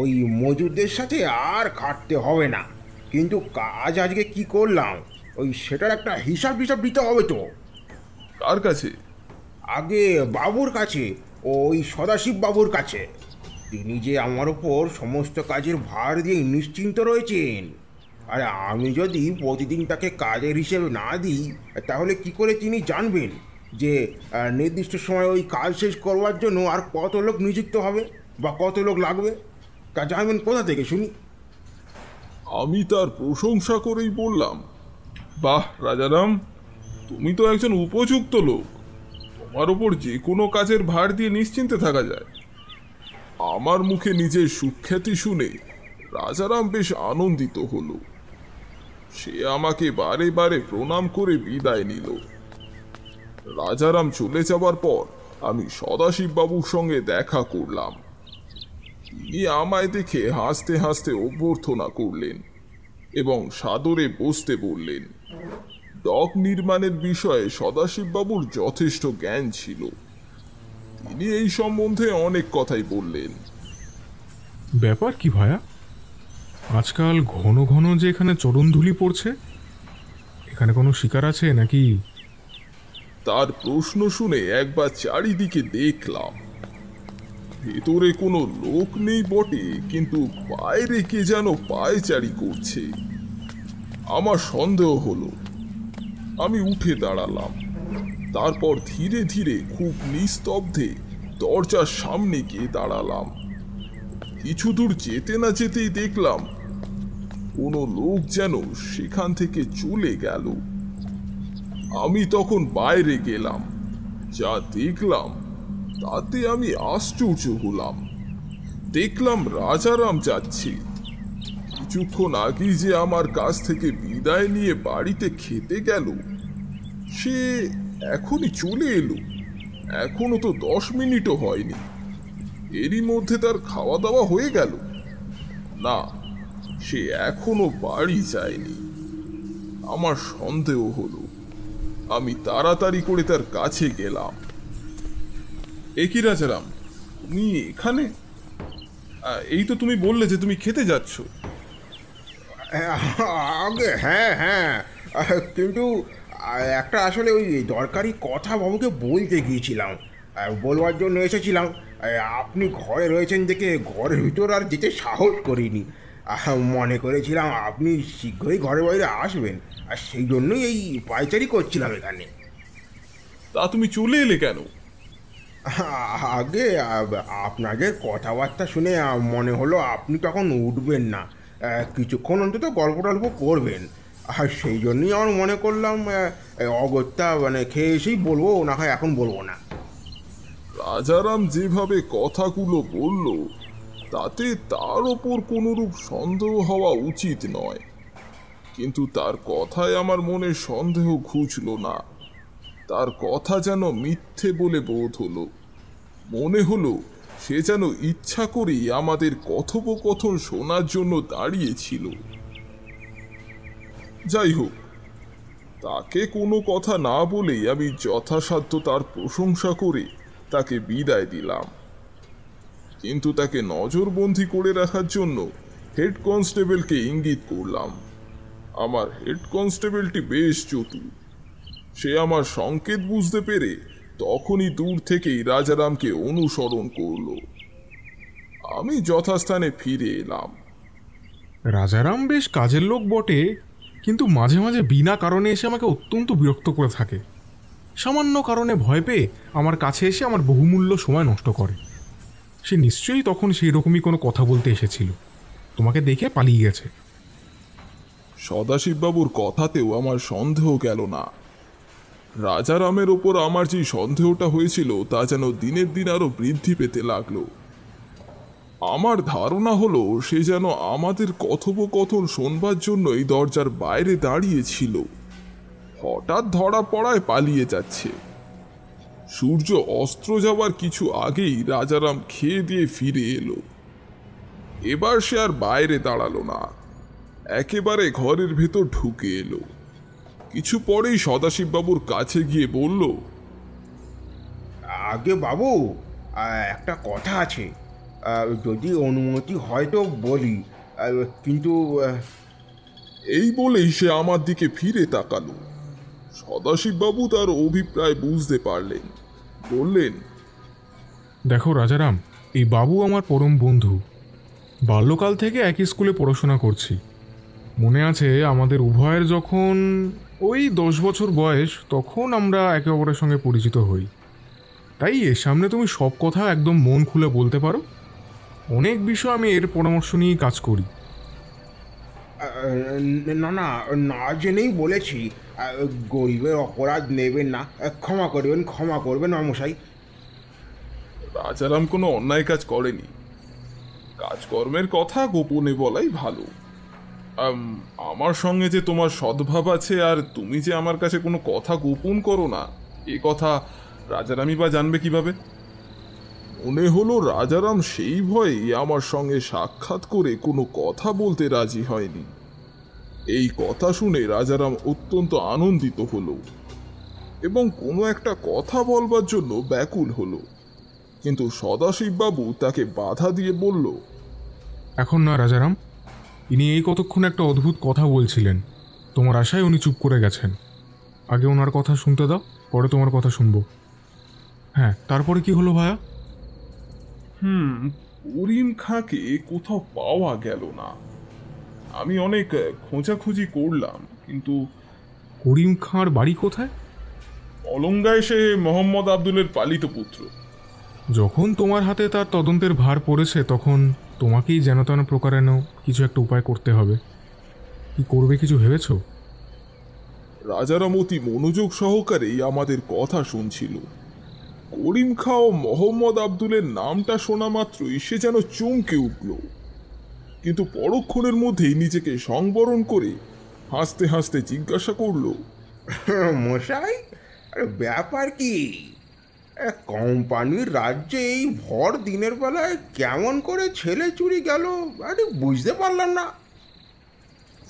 ওই মজুরদের সাথে আর খাটতে হবে না। কিন্তু কাজ আজকে কি করলাম ওই সেটার একটা হিসাব দিতে হবে তো।
কার কাছে?
আগে বাবুর কাছে, ওই সদাশিব বাবুর কাছে। তিনি যে আমার ওপর সমস্ত কাজের ভার দিয়ে নিশ্চিন্ত রয়েছেন। আর আমি যদি প্রতিদিন তাকে কাজের হিসেবে না দিই তাহলে কি করে তিনি জানবেন যে নির্দিষ্ট সময় ওই কাজ শেষ করবার জন্য আর কত লোক নিযুক্ত হবে বা কত লোক লাগবে? তা জানবেন কোথা থেকে শুনি?
আমি তার প্রশংসা করেই বললাম, বাহ রাজারাম, তুমি তো একজন উপযুক্ত লোক, তোমার ওপর যে কোনো কাজের ভার দিয়ে নিশ্চিন্তে থাকা যায়। আমার মুখে নিজের সুখ্যাতি শুনে রাজারাম বেশ আনন্দিত হলো। সে আমাকে বারে বারে প্রণাম করে বিদায় নিল। রাজারাম চলে যাবার পর আমি সদাশিব বাবুর সঙ্গে দেখা করলাম। তিনি আমায় দেখে হাসতে হাসতে অভ্যর্থনা করলেন এবং সাদরে বসতে বললেন। ডক নির্মাণের বিষয়ে সদাশিববাবুর যথেষ্ট জ্ঞান ছিল। তিনি এই সম্বন্ধে অনেক কথাই বললেন।
ব্যাপার কি ভায়া, আজকাল ঘন ঘন যে এখানে চরণধুলি পড়ছে, এখানে কোনো শিকার আছে নাকি?
তার প্রশ্ন শুনে একবার চারিদিকে দেখলাম। ভেতরে কোনো লোক নেই বটে, কিন্তু বাইরে কে যেন পায়চারি করছে। আমার সন্দেহ হলো। আমি উঠে দাঁড়ালাম, তারপর ধীরে ধীরে খুব নিস্তব্ধে দরজার সামনে গিয়ে দাঁড়ালাম। কিছু দূর যেতে না যেতেই দেখলাম কোনো লোক যেন সেখান থেকে চলে গেল। আমি তখন বাইরে গেলাম, যা দেখলাম তাতে আমি আশ্চর্য হলাম। দেখলাম রাজারাম যাচ্ছে। কিছুক্ষণ আগেই যে আমার কাছ থেকে বিদায় নিয়ে বাড়িতে খেতে গেল, সে এখনই চলে এলো। এখনো তো 10 মিনিটও হয়নি, এরই মধ্যে তার খাওয়া দাওয়া হয়ে গেল। না, সে এখনো বাড়ি যায়নি। আমার সন্দেহ হলো। আমি তাড়াতাড়ি করে তার কাছে গেলাম। একই রাজারাম, তুমি এখানে? এই তো তুমি বললে যে তুমি খেতে যাচ্ছ।
আগে হ্যাঁ হ্যাঁ, কিন্তু একটা আসলে ওই দরকারি কথা বাবুকে বলতে গিয়েছিলাম, বলবার জন্য এসেছিলাম। আপনি ঘরে রয়েছেন দেখে ঘরের ভিতর আর যেতে সাহস করিনি। মনে করেছিলাম আপনি শীঘ্রই ঘরে বাইরে আসবেন, আর সেই জন্যই এই পায়চারি করছিলাম এখানে।
তা তুমি চলে এলে কেন?
আগে আপনাদের কথাবার্তা শুনে মনে হলো আপনি তখন উঠবেন না, কিছুক্ষণ অন্তত গল্প টল্প করবেন। আর সেই জন্যই আমার মনে করলাম অগত্যা খেয়ে এসেই বলবো, না হয় এখন বলবো না।
রাজারাম যেভাবে কথাগুলো বলল তাতে তার ওপর কোনোরূপ সন্দেহ হওয়া উচিত নয়, কিন্তু তার কথায় আমার মনে সন্দেহ ঘুচল না। তার কথা যেন মিথ্যে বলে বোধ হলো। মনে হলো সে যেন ইচ্ছা করেই আমাদের কথোপকথন শোনার জন্য দাঁড়িয়েছিল। যাই হোক, তাকে কোনো কথা না বলেই আমি যথাসাধ্য তার প্রশংসা করে তাকে বিদায় দিলাম। কিন্তু তাকে নজরবন্দি করে রাখার জন্য হেড কনস্টেবলকে ইঙ্গিত করলাম। আমার হেড কনস্টেবলটি বেশ চতুর। সে আমার সংকেত বুঝতে পেরে তখনই দূর থেকেই রাজারামকে অনুসরণ করল। আমি যথাস্থানে ফিরে এলাম।
রাজারাম বেশ কাজের লোক বটে, কিন্তু মাঝে মাঝে বিনা কারণে এসে আমাকে অত্যন্ত বিরক্ত করে থাকে। সামান্য কারণে ভয় পেয়ে আমার কাছে এসে আমার বহুমূল্য সময় নষ্ট করে। সে নিশ্চয়ই তখন সেই রকমই কোনো কথা বলতে এসেছিল, তোমাকে দেখে পালিয়ে গেছে।
সদাশিববাবুর কথাতেও আমার সন্দেহ গেল না। রাজারামের ওপর আমার যে সন্দেহটা হয়েছিল তা যেন দিনের দিন আরো বৃদ্ধি পেতে লাগলো। আমার ধারণা হলো সে যেন আমাদের কথোপকথন শোনবার জন্যই দরজার বাইরে দাঁড়িয়েছিল, হঠাৎ ধরা পড়ায় পালিয়ে যাচ্ছে। সূর্য অস্ত যাওয়ার কিছু আগেই রাজারাম খেয়ে দিয়ে ফিরে এলো। এবার সে আর বাইরে দাঁড়ালো না, একেবারে ঘরের ভেতর ঢুকে এলো। কিছু পরেই সদাশিববাবুর কাছে গিয়ে বলল,
আগে বাবু, একটা কথা আছে, যদি অনুমতি হয় তো বলি, কিন্তু
এই বলেই সে আমার দিকে ফিরে তাকালো। সদাশিববাবু তার অভিপ্রায় বুঝতে পারলেন, বললেন,
দেখো রাজারাম, এই বাবু আমার পরম বন্ধু। বাল্যকাল থেকে একই স্কুলে পড়াশোনা করছি। মনে আছে আমাদের উভয়ের যখন ওই 10 বছর বয়স, তখন আমরা একে অপরের সঙ্গে পরিচিত হই। তাই এর সামনে তুমি সব কথা একদম মন খুলে বলতে পারো। অনেক বিষয় আমি এর পরামর্শ নিয়েই কাজ করি।
না না, না জেনেই বলেছি। গরিবের অপরাধ নেবেন না, ক্ষমা করবেন মশাই।
রাজারাম কোনো অন্যায় কাজ করেনি। কাজকর্মের কথা গোপনে বলাই ভালো। আমার সঙ্গে যে তোমার সদ্ভাব আছে আর তুমি যে আমার কাছে কোনো কথা গোপন করো না, এ কথা রাজারামই বা জানবে কিভাবে? মনে হলো রাজারাম সেই ভয়েই আমার সঙ্গে সাক্ষাৎ করে কোনো কথা বলতে রাজি হয়নি। এই কথা শুনে রাজারাম অত্যন্ত আনন্দিত হলো এবং কোনো একটা কথা বলবার জন্য ব্যাকুল হলো, কিন্তু সদাশিববাবু তাকে বাধা দিয়ে বলল,
এখন না রাজারাম, ইনি এই কতক্ষণ একটা অদ্ভুত কথা বলছিলেন, তোমার আশায় উনি চুপ করে গেছেন। আগে ওনার কথা শুনতে দাও, পরে তোমার কথা শুনবো। হ্যাঁ, তারপরে কি হলো ভায়া?
করিম খাঁকে কোথাও পাওয়া গেল না। আমি অনেক খোঁজাখুঁজি করলাম, কিন্তু
করিম খাঁর বাড়ি কোথায়?
অলঙ্গায় সে মোহাম্মদ আব্দুলের পালিত পুত্র।
যখন তোমার হাতে তার তদন্তের ভার পড়েছে, তখন তোমাকেই যেন তেন প্রকারেণ কিছু একটা উপায় করতে হবে। কি করবে কিছু ভেবেছ?
রাজারাম অতি মনোযোগ সহকারেই আমাদের কথা শুনছিল। করিম খাঁ ও মোহাম্মদ আব্দুলের নামটা শোনা মাত্রই সে যেন চমকে উঠল, কিন্তু পরক্ষণের মধ্যেই নিজেকে সংবরণ করে হাসতে হাসতে জিজ্ঞাসা করল,
মশাই, আরে ব্যাপার কি? কোম্পানির রাজ্যে এই ভর দিনের বেলায় কেমন করে ছেলে চুরি গেল, আরে বুঝতে পারলাম না।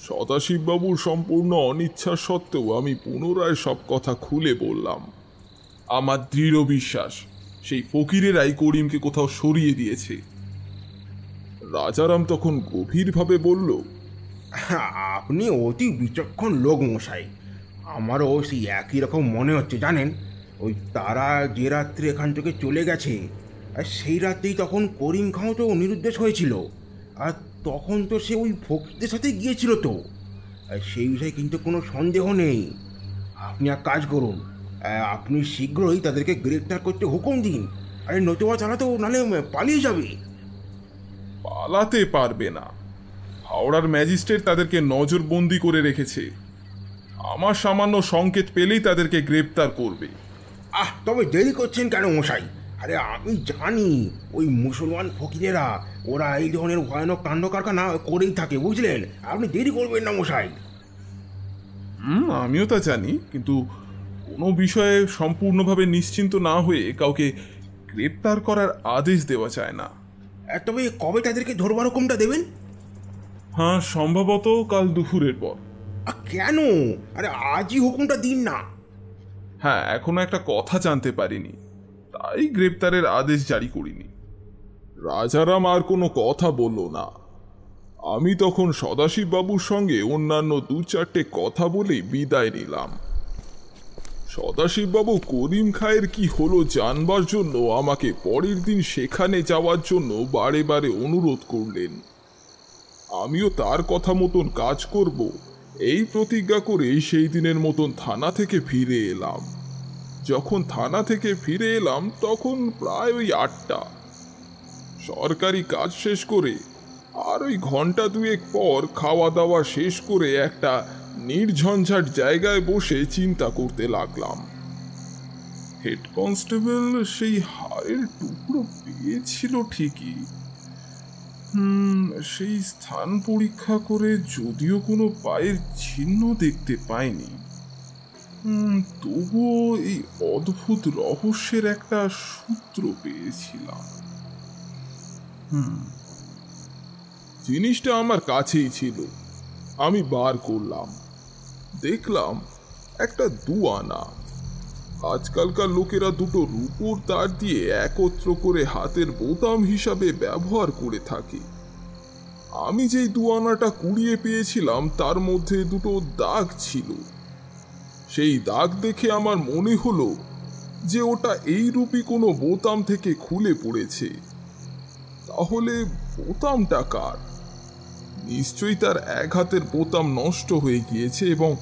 সদাশিববাবুর সম্পূর্ণ অনিচ্ছা সত্ত্বেও আমি পুনরায় সব কথা খুলে বললাম। আমার দৃঢ় বিশ্বাস সেই ফকিরেরাই করিমকে কোথাও সরিয়ে দিয়েছে। রাজারাম তখন গভীরভাবে বলল,
আপনি অতি বিচক্ষণ লোক মশাই। আমারও সেই একই রকম মনে হচ্ছে জানেন। ওই তারা যে রাত্রে এখান থেকে চলে গেছে, আর সেই রাত্রেই তখন করিম খাঁও তো নিরুদ্দেশ হয়েছিল, আর তখন তো সে ওই ফকিরদের সাথে গিয়েছিল তো। সেই বিষয়ে কিন্তু কোনো সন্দেহ নেই। আপনি এক কাজ করুন, আপনি শীঘ্রই তাদেরকে গ্রেপ্তার করতে হুকুম দিন, আরে নতুবা তারা তো নাহলে পালিয়ে যাবে।
পালাতে পারবে না। হাওড়ার ম্যাজিস্ট্রেট তাদেরকে নজরবন্দি করে রেখেছে। আমার সামান্য সংকেত পেলেই তাদেরকে গ্রেপ্তার করবে।
তবে দেরি করছেন কেন মশাই? আরে আমি জানি ওই মুসলমান ফকিরেরা ওরা এই ধরনের ভয়ানক কাণ্ড কারখানা করেই থাকে, বুঝলেন? আপনি দেরি করবেন না মশাই।
আমিও তা জানি, কিন্তু কোনো বিষয়ে সম্পূর্ণভাবে নিশ্চিন্ত না হয়ে কাউকে গ্রেপ্তার করার আদেশ দেওয়া যায় না।
তবে কবে তাদেরকে ধরবার হুকুমটা দেবেন?
হ্যাঁ, সম্ভবত কাল দুপুরের পর।
কেন? আরে আজই হুকুমটা দিন না।
হ্যাঁ, এখনো একটা কথা জানতে পারিনি, তাই গ্রেপ্তারের আদেশ জারি করিনি। রাজারাম আর কোনো কথা বলল না। আমি তখন সদাশিববাবুর সঙ্গে অন্যান্য 2-4টে কথা বলে বিদায় নিলাম। সদাশিববাবু করিম খাঁয়ের কি হলো জানবার জন্য আমাকে পরের দিন সেখানে যাওয়ার জন্য বারে বারে অনুরোধ করলেন। আমিও তার কথা মতন কাজ করব এই প্রতিজ্ঞা করে সেই দিনের মতন থানা থেকে ফিরে এলাম। যখন থানা থেকে ফিরে এলাম তখন প্রায় ওই 8টা। সরকারি কাজ শেষ করে আর ওই ঘন্টা 2 পর খাওয়া দাওয়া শেষ করে একটা নির্ঝঞ্ঝাট জায়গায় বসে চিন্তা করতে লাগলাম। হেড কনস্টেবল সেই হাড়ের টুকরো পেয়েছিল ঠিকই, সেই স্থান পরীক্ষা করে যদিও কোনো পায়ের চিহ্ন দেখতে পাইনি, তবুও এই অদ্ভুত রহস্যের একটা সূত্র পেয়েছিলাম। জিনিসটা আমার কাছেই ছিল, আমি বার করলাম, দেখলাম একটা 2 আনা। আজকালকার লোকেরা দুটো রূপোর তার দিয়ে একত্র করে হাতের বোতাম হিসাবে ব্যবহার করে থাকে। আমি যেই 2 আনাটা কুড়িয়ে পেয়েছিলাম তার মধ্যে দুটো দাগ ছিল। সেই দাগ দেখে আমার মনে হলো যে ওটা এইরূপই কোনো বোতাম থেকে খুলে পড়েছে। তাহলে বোতামটা কার? নিশ্চয়ই তার এক হাতের বোতাম নষ্ট হয়ে গিয়েছে এবং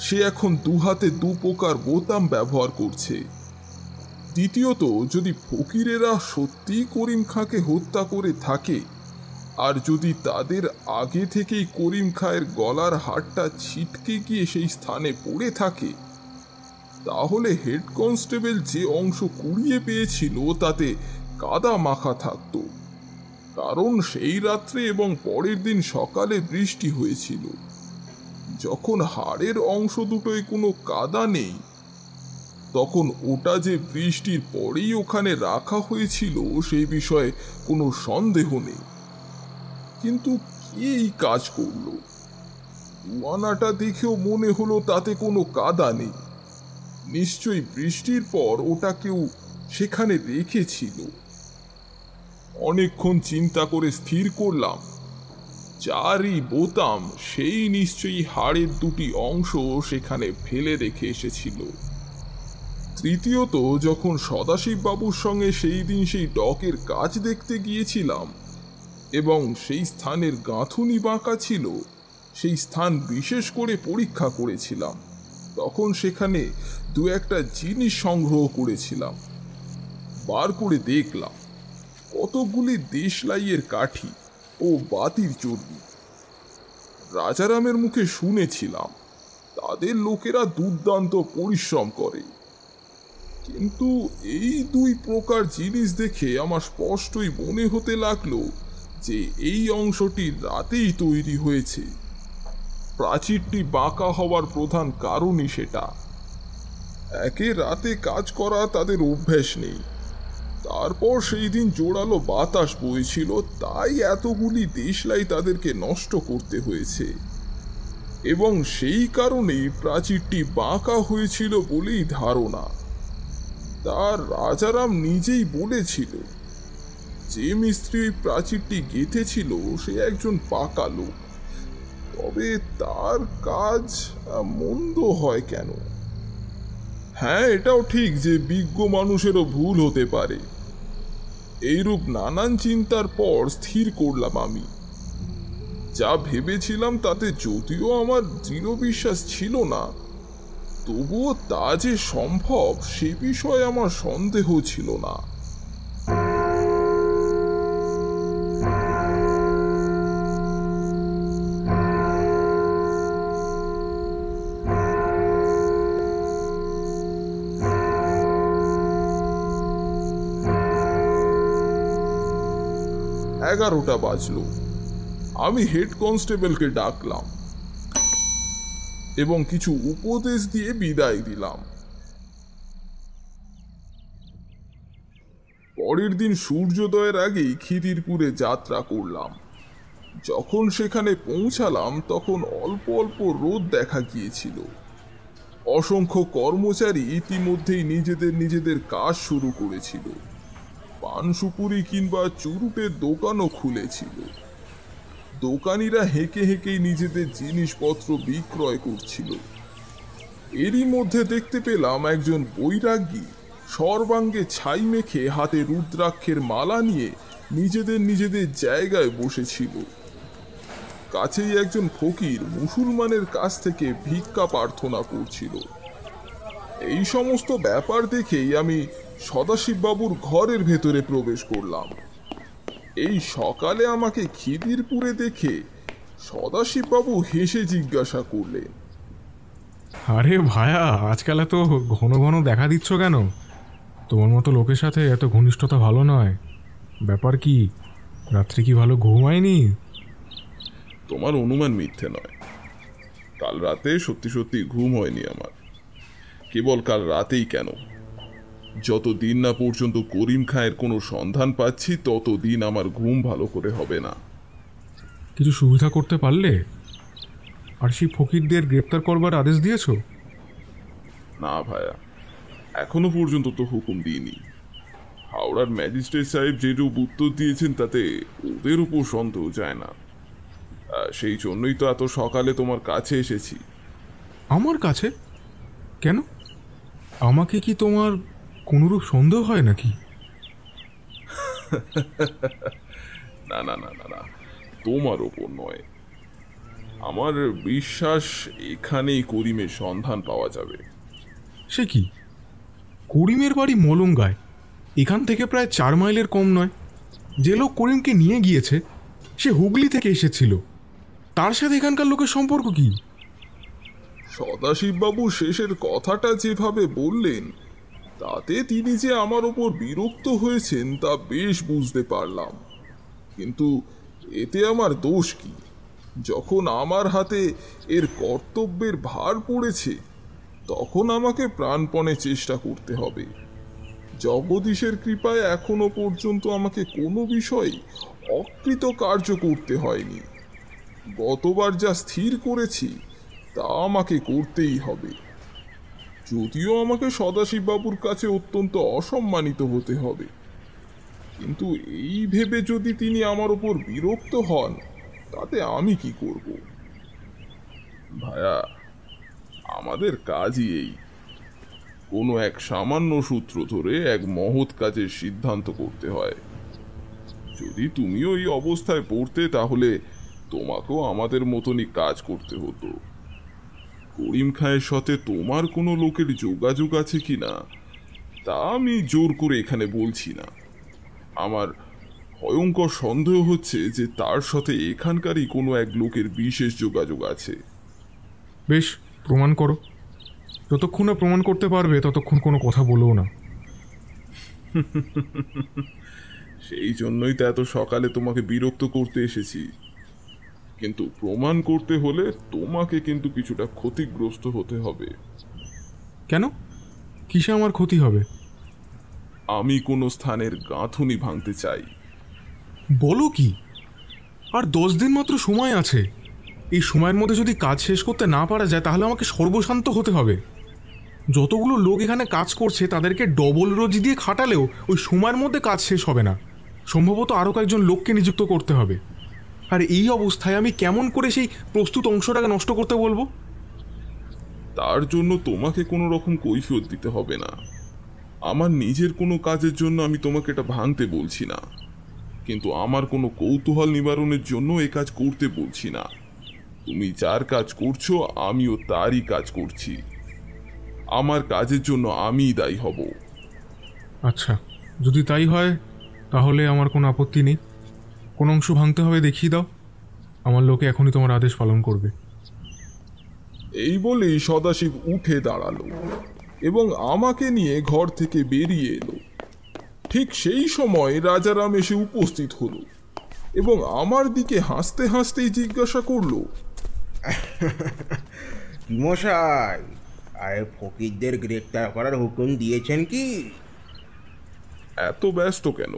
সে এখন 2 হাতে 2 প্রকার বোতাম ব্যবহার করছে। দ্বিতীয়ত, যদি ফকিরেরা সত্যিই করিম খাঁকে হত্যা করে থাকে আর যদি তাদের আগে থেকেই করিম খাঁয়ের গলার হাড়টা ছিটকে গিয়ে সেই স্থানে পড়ে থাকে, তাহলে হেড কনস্টেবল যে অংশ কুড়িয়ে পেয়েছিল তাতে কাদা মাখা থাকত, কারণ সেই রাত্রে এবং পরের দিন সকালে বৃষ্টি হয়েছিল। যখন হাড়ের অংশ দুটোয় কোনো কাদা নেই, তখন ওটা যে বৃষ্টির পরেই ওখানে রাখা হয়েছিল সেই বিষয়ে কোনো সন্দেহ নেই। কিন্তু কে এই কাজ করলো? 2 আনাটা দেখেও মনে হলো তাতে কোনো কাদা নেই। নিশ্চয়ই বৃষ্টির পর ওটা কেউ সেখানে রেখেছিল। অনেকক্ষণ চিন্তা করে স্থির করলাম, যারই বোতাম সেই নিশ্চয়ই হাড়ের 2টি অংশ সেখানে ফেলে রেখে এসেছিল। তৃতীয়ত, যখন সদাশিব বাবুর সঙ্গে সেই দিন সেই ডকের কাজ দেখতে গিয়েছিলাম এবং সেই স্থানের গাঁথুনি বাঁকা ছিল, সেই স্থান বিশেষ করে পরীক্ষা করেছিলাম, তখন সেখানে 2-1টা জিনিস সংগ্রহ করেছিলাম। বার করে দেখলাম কতগুলি দেশলাইয়ের কাঠি ও বাতির চর্বি। রাজারামের মুখে শুনেছিলাম তাদের লোকেরা দুর্দান্ত পরিশ্রম করে, কিন্তু এই 2 প্রকার জিনিস দেখে আমার স্পষ্টই মনে হতে লাগলো যে এই অংশটি রাতেই তৈরি হয়েছে। প্রাচীরটি বাঁকা হওয়ার প্রধান কারণই সেটা। একে রাতে কাজ করা তাদের অভ্যাস নেই, তারপর সেই দিন জোরালো বাতাস বইছিল, তাই এতগুলি দেশলাই তাদেরকে নষ্ট করতে হয়েছে এবং সেই কারণেই প্রাচীরটি বাঁকা হয়েছিল বলেই ধারণা। তার রাজারাম নিজেই বলেছিল যে মিস্ত্রি প্রাচীরটি গেঁথেছিল সে একজন পাকা লোক, তবে তার কাজ মন্দ হয় কেন? হ্যাঁ, এটাও ঠিক যে বিজ্ঞ মানুষেরও ভুল হতে পারে। এইরূপ নানান চিন্তার পর স্থির করলাম, আমি যা ভেবেছিলাম তাতে যদিও আমার দৃঢ় বিশ্বাস ছিল না, তবুও তা যে সম্ভব সে বিষয়ে আমার সন্দেহ ছিল না। এগারোটা বাজলো। আমি হেড কনস্টেবলকে ডাকলাম এবং কিছু উপদেশ দিয়ে বিদায় দিলাম। পরের দিন সূর্যোদয়ের আগেই খিদিরপুরে যাত্রা করলাম। যখন সেখানে পৌঁছালাম তখন অল্প অল্প রোদ দেখা গিয়েছিল। অসংখ্য কর্মচারী ইতিমধ্যেই নিজেদের কাজ শুরু করেছিল। পান সুপুরি কিংবা চুরুটের দোকানও খুলেছিল। দোকানিরা হেঁকে হেঁকেই নিজেদের জিনিসপত্র বিক্রয় করছিল। এরই মধ্যে দেখতে পেলাম একজন বৈরাগী সর্বাঙ্গে ছাই মেখে হাতে রুদ্রাক্ষের মালা নিয়ে নিজেদের জায়গায় বসেছিল। কাছেই একজন ফকির মুসলমানের কাছ থেকে ভিক্ষা প্রার্থনা করছিল। এই সমস্ত ব্যাপার দেখেই আমি সদাশিববাবুর ঘরের ভেতরে প্রবেশ করলাম। এই সকালে আমাকে খিদিরপুরে দেখে সদাশিববাবু হেসে জিজ্ঞাসা করলেন,
আরে ভায়া, আজকাল তো ঘন ঘন দেখা দিচ্ছ কেন? তোমার মতো লোকের সাথে এত ঘনিষ্ঠতা ভালো নয়। ব্যাপার কি, রাত্রে কি ভালো ঘুম হয়নি?
তোমার অনুমান মিথ্যে নয়। কাল রাতে সত্যি সত্যি ঘুম হয়নি আমার। কেবল কাল রাতেই কেন, যতদিন না পর্যন্ত করিম খাঁয়ের কোনো সন্ধান পাচ্ছি ততদিন আমার ঘুম ভালো করে হবে না।
কিছু সুবিধা করতে পারলে? আর সেই ফকিরদের গ্রেপ্তার করবার আদেশ দিয়েছো?
না ভাইয়া, এখনো পর্যন্ত তো হুকুম দিইনি। হাওড়ার ম্যাজিস্ট্রেট সাহেব যেরূপ উত্তর দিয়েছেন তাতে ওদের উপর সন্দেহ যায় না। সেই জন্যই তো এত সকালে তোমার কাছে এসেছি।
আমার কাছে কেন? আমাকে কি তোমার কোনরূপ সন্দেহ হয় নাকি?
না না না না না, তোমার ওপর নয়। আমার বিশ্বাস এখানেই করিমের সন্ধান পাওয়া যাবে।
সে কি? করিমের বাড়ি মলঙ্গায়, এখান থেকে প্রায় 4 মাইলের কম নয়। যে লোক করিমকে নিয়ে গিয়েছে সে হুগলি থেকে এসেছিল। তার সাথে এখানকার লোকের সম্পর্ক কি?
সদাশিববাবু শেষের কথাটা যেভাবে বললেন তাতে তিনি যে আমার ওপর বিরক্ত হয়েছেন তা বেশ বুঝতে পারলাম। কিন্তু এতে আমার দোষ কি? যখন আমার হাতে এর কর্তব্যের ভার পড়েছে তখন আমাকে প্রাণপণে চেষ্টা করতে হবে। জগদীশের কৃপায় এখনো পর্যন্ত আমাকে কোনো বিষয় অকৃতকার্য করতে হয়নি। গতবার যা স্থির করেছি তা আমাকে করতেই হবে, যদিও আমাকে সদাশিববাবুর কাছে অত্যন্ত অসম্মানিত হতে হবে। কিন্তু এই ভেবে যদি তিনি আমার ওপর বিরক্ত হন তাতে আমি কি করব? ভায়া, আমাদের কাজই এই, কোনো এক সামান্য সূত্র ধরে এক মহৎ কাজের সিদ্ধান্ত করতে হয়। যদি তুমিও এই অবস্থায় পড়তে তাহলে তোমাকেও আমাদের মতনই কাজ করতে হতো। করিম খাঁয়ের সাথে তোমার কোনো লোকের যোগাযোগ আছে কিনা তা আমি জোর করে এখানে বলছি না। আমার ভয়ঙ্কর সন্দেহ হচ্ছে যে তার সাথে এখানকারই কোনো এক লোকের বিশেষ যোগাযোগ আছে।
বেশ, প্রমাণ করো। যতক্ষণ না প্রমাণ করতে পারবে ততক্ষণ কোনো কথা বলও না।
সেই জন্যই তো এত সকালে তোমাকে বিরক্ত করতে এসেছি। কিন্তু প্রমাণ করতে হলে তোমাকে কিন্তু কিছুটা ক্ষতিগ্রস্ত হতে হবে।
কেন? কিসে আমার ক্ষতি হবে?
আমি কোনো স্থানের গাঁথুনি ভাঙতে চাই।
বলো কি? আর 10 দিন মাত্র সময় আছে। এই সময়ের মধ্যে যদি কাজ শেষ করতে না পারা যায় তাহলে আমাকে সর্বশান্ত হতে হবে। যতগুলো লোক এখানে কাজ করছে তাদেরকে ডবল রোজ দিয়ে খাটালেও ওই সময়ের মধ্যে কাজ শেষ হবে না। সম্ভবত আরও কয়েকজন লোককে নিযুক্ত করতে হবে। আর এই অবস্থায় আমি কেমন করে সেই প্রস্তুত অংশটাকে নষ্ট করতে বলবো?
তার জন্য তোমাকে কোনো রকম কৈফিয়ত দিতে হবে না। আমার নিজের কোনো কাজের জন্য আমি তোমাকে এটা ভাঙতে বলছি না, কিন্তু আমার কোনো কৌতূহল নিবারণের জন্য এ কাজ করতে বলছি না। তুমি যার কাজ করছো আমিও তারই কাজ করছি। আমার কাজের জন্য আমিই দায়ী হব।
আচ্ছা, যদি তাই হয় তাহলে আমার কোনো আপত্তি নেই। কোন অংশ ভাঙতে হবে দেখিয়ে দাও, আমার লোকে এখনই তোমার আদেশ পালন করবে।
এই বলেই সদাশিব উঠে দাঁড়ালো এবং আমাকে নিয়ে ঘর থেকে বেরিয়ে এলো। ঠিক সেই সময় রাজারাম এসে উপস্থিত হলো এবং আমার দিকে হাসতে হাসতেই জিজ্ঞাসা করলো,
মশাই, আরে ফকিরদের গ্রেপ্তার করার হুকুম দিয়েছেন কি?
এত ব্যস্ত কেন?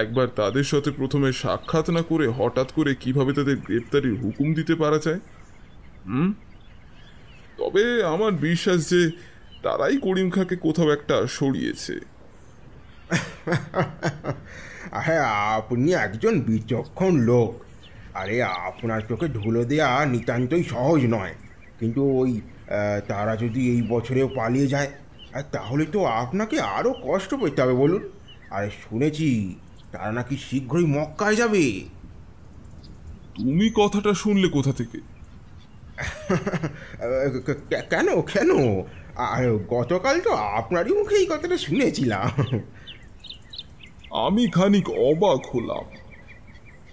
একবার তাদের সাথে প্রথমে সাক্ষাৎ না করে হঠাৎ করে কিভাবে তাদের গ্রেপ্তারির হুকুম দিতে পারা যায়? তবে আমার বিশ্বাস যে তারাই করিম খাঁকে কোথাও একটা সরিয়েছে।
হ্যাঁ, আপনি একজন বিচক্ষণ লোক। আরে আপনার চোখে ধুলো দেওয়া নিতান্তই সহজ নয়। কিন্তু তারা যদি এই বছরেও পালিয়ে যায় তাহলে তো আপনাকে আরও কষ্ট পেতে হবে বলুন। আরে শুনেছি তারা নাকি শীঘ্রই মক্কায় যাবে।
তুমি কথাটা শুনলে কোথা থেকে?
কেন কেন গতকাল তো আপনারই মুখে এই কথাটা শুনেছিলাম।
আমি খানিক অবাক হলাম।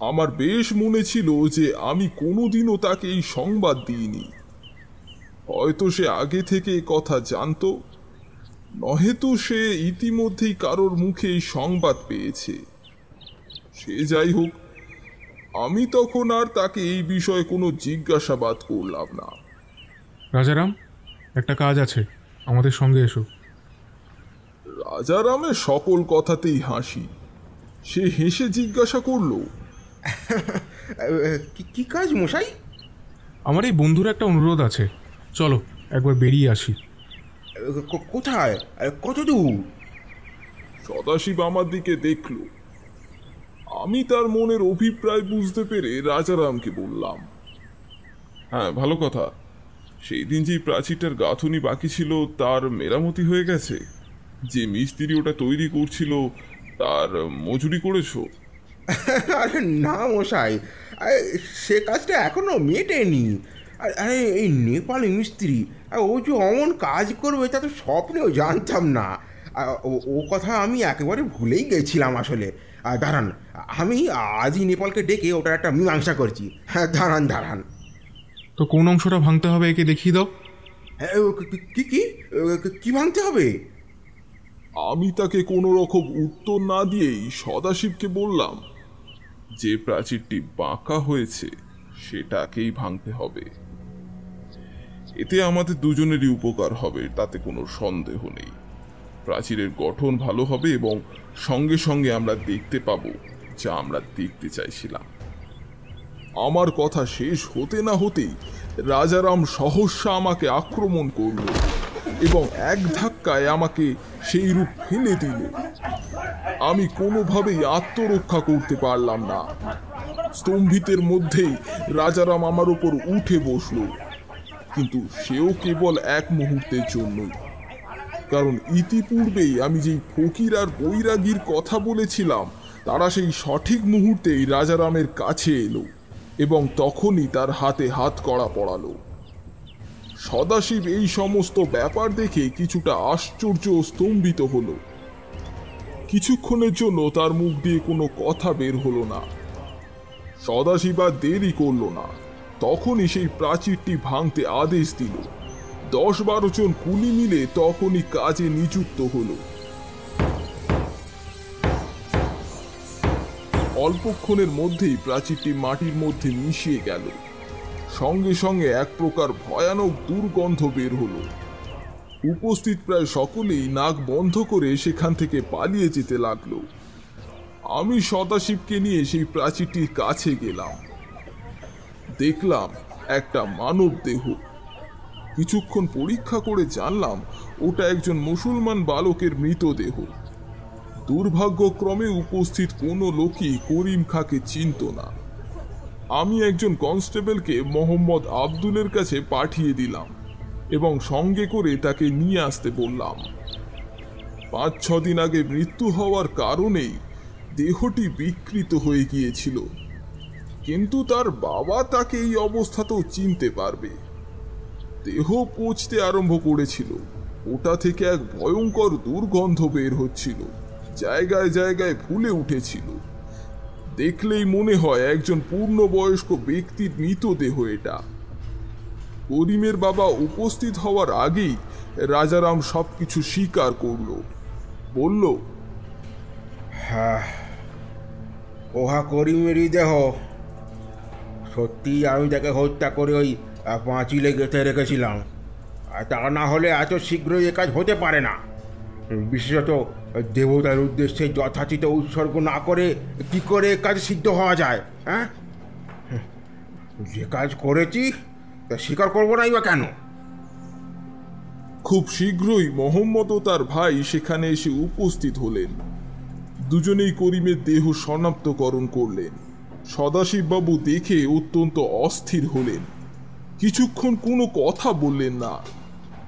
আমার বেশ মনে ছিল যে আমি কোনোদিনও তাকে এই সংবাদ দিইনি। হয়তো সে আগে থেকে কথা জানতো, নহেতু সে ইতিমধ্যেই কারোর মুখে এই সংবাদ পেয়েছে। সে যাই হোক, আমি তখন আর তাকে এই বিষয়ে কোনো জিজ্ঞাসাবাদ করলাম না।
রাজারাম, একটা কাজ আছে, আমাদের সঙ্গে এসো।
রাজারামের সকল কথাতেই হাসি। সে হেসে জিজ্ঞাসা করল,
কি কাজ মশাই?
আমার এই বন্ধুর একটা অনুরোধ আছে, চলো একবার বেরিয়ে আসি।
কোথায়? কত দূর?
সদাশিব আমার দিকে দেখল। আমি তার মনের অভিপ্রায় বুঝতে পেরে রাজারামকে বললাম, হ্যাঁ, ভালো কথা। সেই দিন যে প্রাচীরটার গাঁথুনি বাকি ছিল তার মেরামতি হয়ে গেছে। যে মিস্ত্রি ওটা তৈরি করছিল তার মজুরি করেছো?
আরে না মশাই, সে কাজটা এখনো মেটেনি। আরে এই নেপালি মিস্ত্রি, ও যে অমন কাজ করবে তা তো স্বপ্নেও জানতাম না। ও কথা আমি একেবারে ভুলেই গেছিলাম আসলে। দাঁড়ান, আমি আজই নেপালকে ডেকে ওটার একটা মীমাংসা করছি। হ্যাঁ, দাঁড়ান দাঁড়ান।
তো কোন অংশটা ভাঙতে হবে একে দেখিয়ে দাও।
কি কি কি ভাঙতে হবে?
আমি তাকে কোনো রকম উত্তর না দিয়েই সদাশিবকে বললাম, যে প্রাচীরটি বাঁকা হয়েছে সেটাকেই ভাঙতে হবে। এতে আমাদের দুজনেরই উপকার হবে, তাতে কোনো সন্দেহ নেই। প্রাচীরের গঠন ভালো হবে এবং সঙ্গে সঙ্গে আমরা দেখতে পাবো যা আমরা দেখতে চাইছিলাম। আমার কথা শেষ হতে না হতেই রাজারাম সহসা আমাকে আক্রমণ করল এবং এক ধাক্কায় আমাকে সেই রূপ ফেলে দিল। আমি কোনোভাবেই আত্মরক্ষা করতে পারলাম না। স্তম্ভিতের মধ্যেই রাজারাম আমার উপর উঠে বসল, কিন্তু সেও কেবল এক মুহূর্তের জন্যই। কারণ ইতিপূর্বেই আমি যেই ফকির আর বৈরাগীর কথা বলেছিলাম তারা সেই সঠিক মুহূর্তেই রাজারামের কাছে এলো এবং তখনই তার হাতে হাত কড়া পড়ালো। সদাশিব এই সমস্ত ব্যাপার দেখে কিছুটা আশ্চর্য ও স্তম্ভিত হলো। কিছুক্ষণের জন্য তার মুখ দিয়ে কোনো কথা বের হলো না। সদাশিব আর দেরি করল না, তখনই সেই প্রাচীরটি ভাঙতে আদেশ দিল। 10-12 জন কুলি মিলে তখনই কাজে নিযুক্ত হলো। অল্পক্ষণের মধ্যেই প্রাচীরটি মাটির মধ্যে মিশিয়ে গেল। সঙ্গে সঙ্গে এক প্রকার ভয়ানক দুর্গন্ধ বের হলো। উপস্থিত প্রায় সকলেই নাক বন্ধ করে সেখান থেকে পালিয়ে যেতে লাগলো। আমি সদাশিবকে নিয়ে সেই প্রাচীরটির কাছে গেলাম। দেখলাম একটা মানব দেহ। কিছুক্ষণ পরীক্ষা করে জানলাম ওটা একজন মুসলমান বালকের মৃতদেহ। দুর্ভাগ্যক্রমে উপস্থিত কোনো লোকই করিম খাঁকে চিনত না। আমি একজন কনস্টেবলকে মোহাম্মদ আব্দুলের কাছে পাঠিয়ে দিলাম এবং সঙ্গে করে তাকে নিয়ে আসতে বললাম। 5-6 দিন আগে মৃত্যু হওয়ার কারণেই দেহটি বিকৃত হয়ে গিয়েছিল, কিন্তু তার বাবা তাকে এই অবস্থাতেও চিনতে পারবে। দেহ পচতে আরম্ভ করেছিল, ওটা থেকে এক ভয়ঙ্কর দুর্গন্ধ বের হচ্ছিল, জায়গায় জায়গায় ফুলে উঠেছিল। দেখলেই মনে হয় একজন পূর্ণবয়স্ক ব্যক্তির মৃতদেহ এটা। করিমের বাবা উপস্থিত হওয়ার আগেই রাজারাম সবকিছু স্বীকার করলো। বলল,
হ্যাঁ, ওহা করিমেরই দেহ। সত্যি আমি তাকে হত্যা করে ওই পাঁচিলে গেঁথে রেখেছিলাম। আর তা না হলে এত শীঘ্রই এ কাজ হতে পারে না। বিশেষত দেবতার উদ্দেশ্যে যথাচিত উৎসর্গ না করে কি করে কাজ সিদ্ধ হওয়া যায়? হ্যাঁ, যে কাজ করেছি তা স্বীকার করবো নাই বা কেন?
খুব শীঘ্রই মোহাম্মদ ও তার ভাই সেখানে এসে উপস্থিত হলেন। দুজনেই করিমের দেহ শনাক্তকরণ করলেন। সদাশিববাবু দেখে অত্যন্ত অস্থির হলেন, কিছুক্ষণ কোনো কথা বললেন না।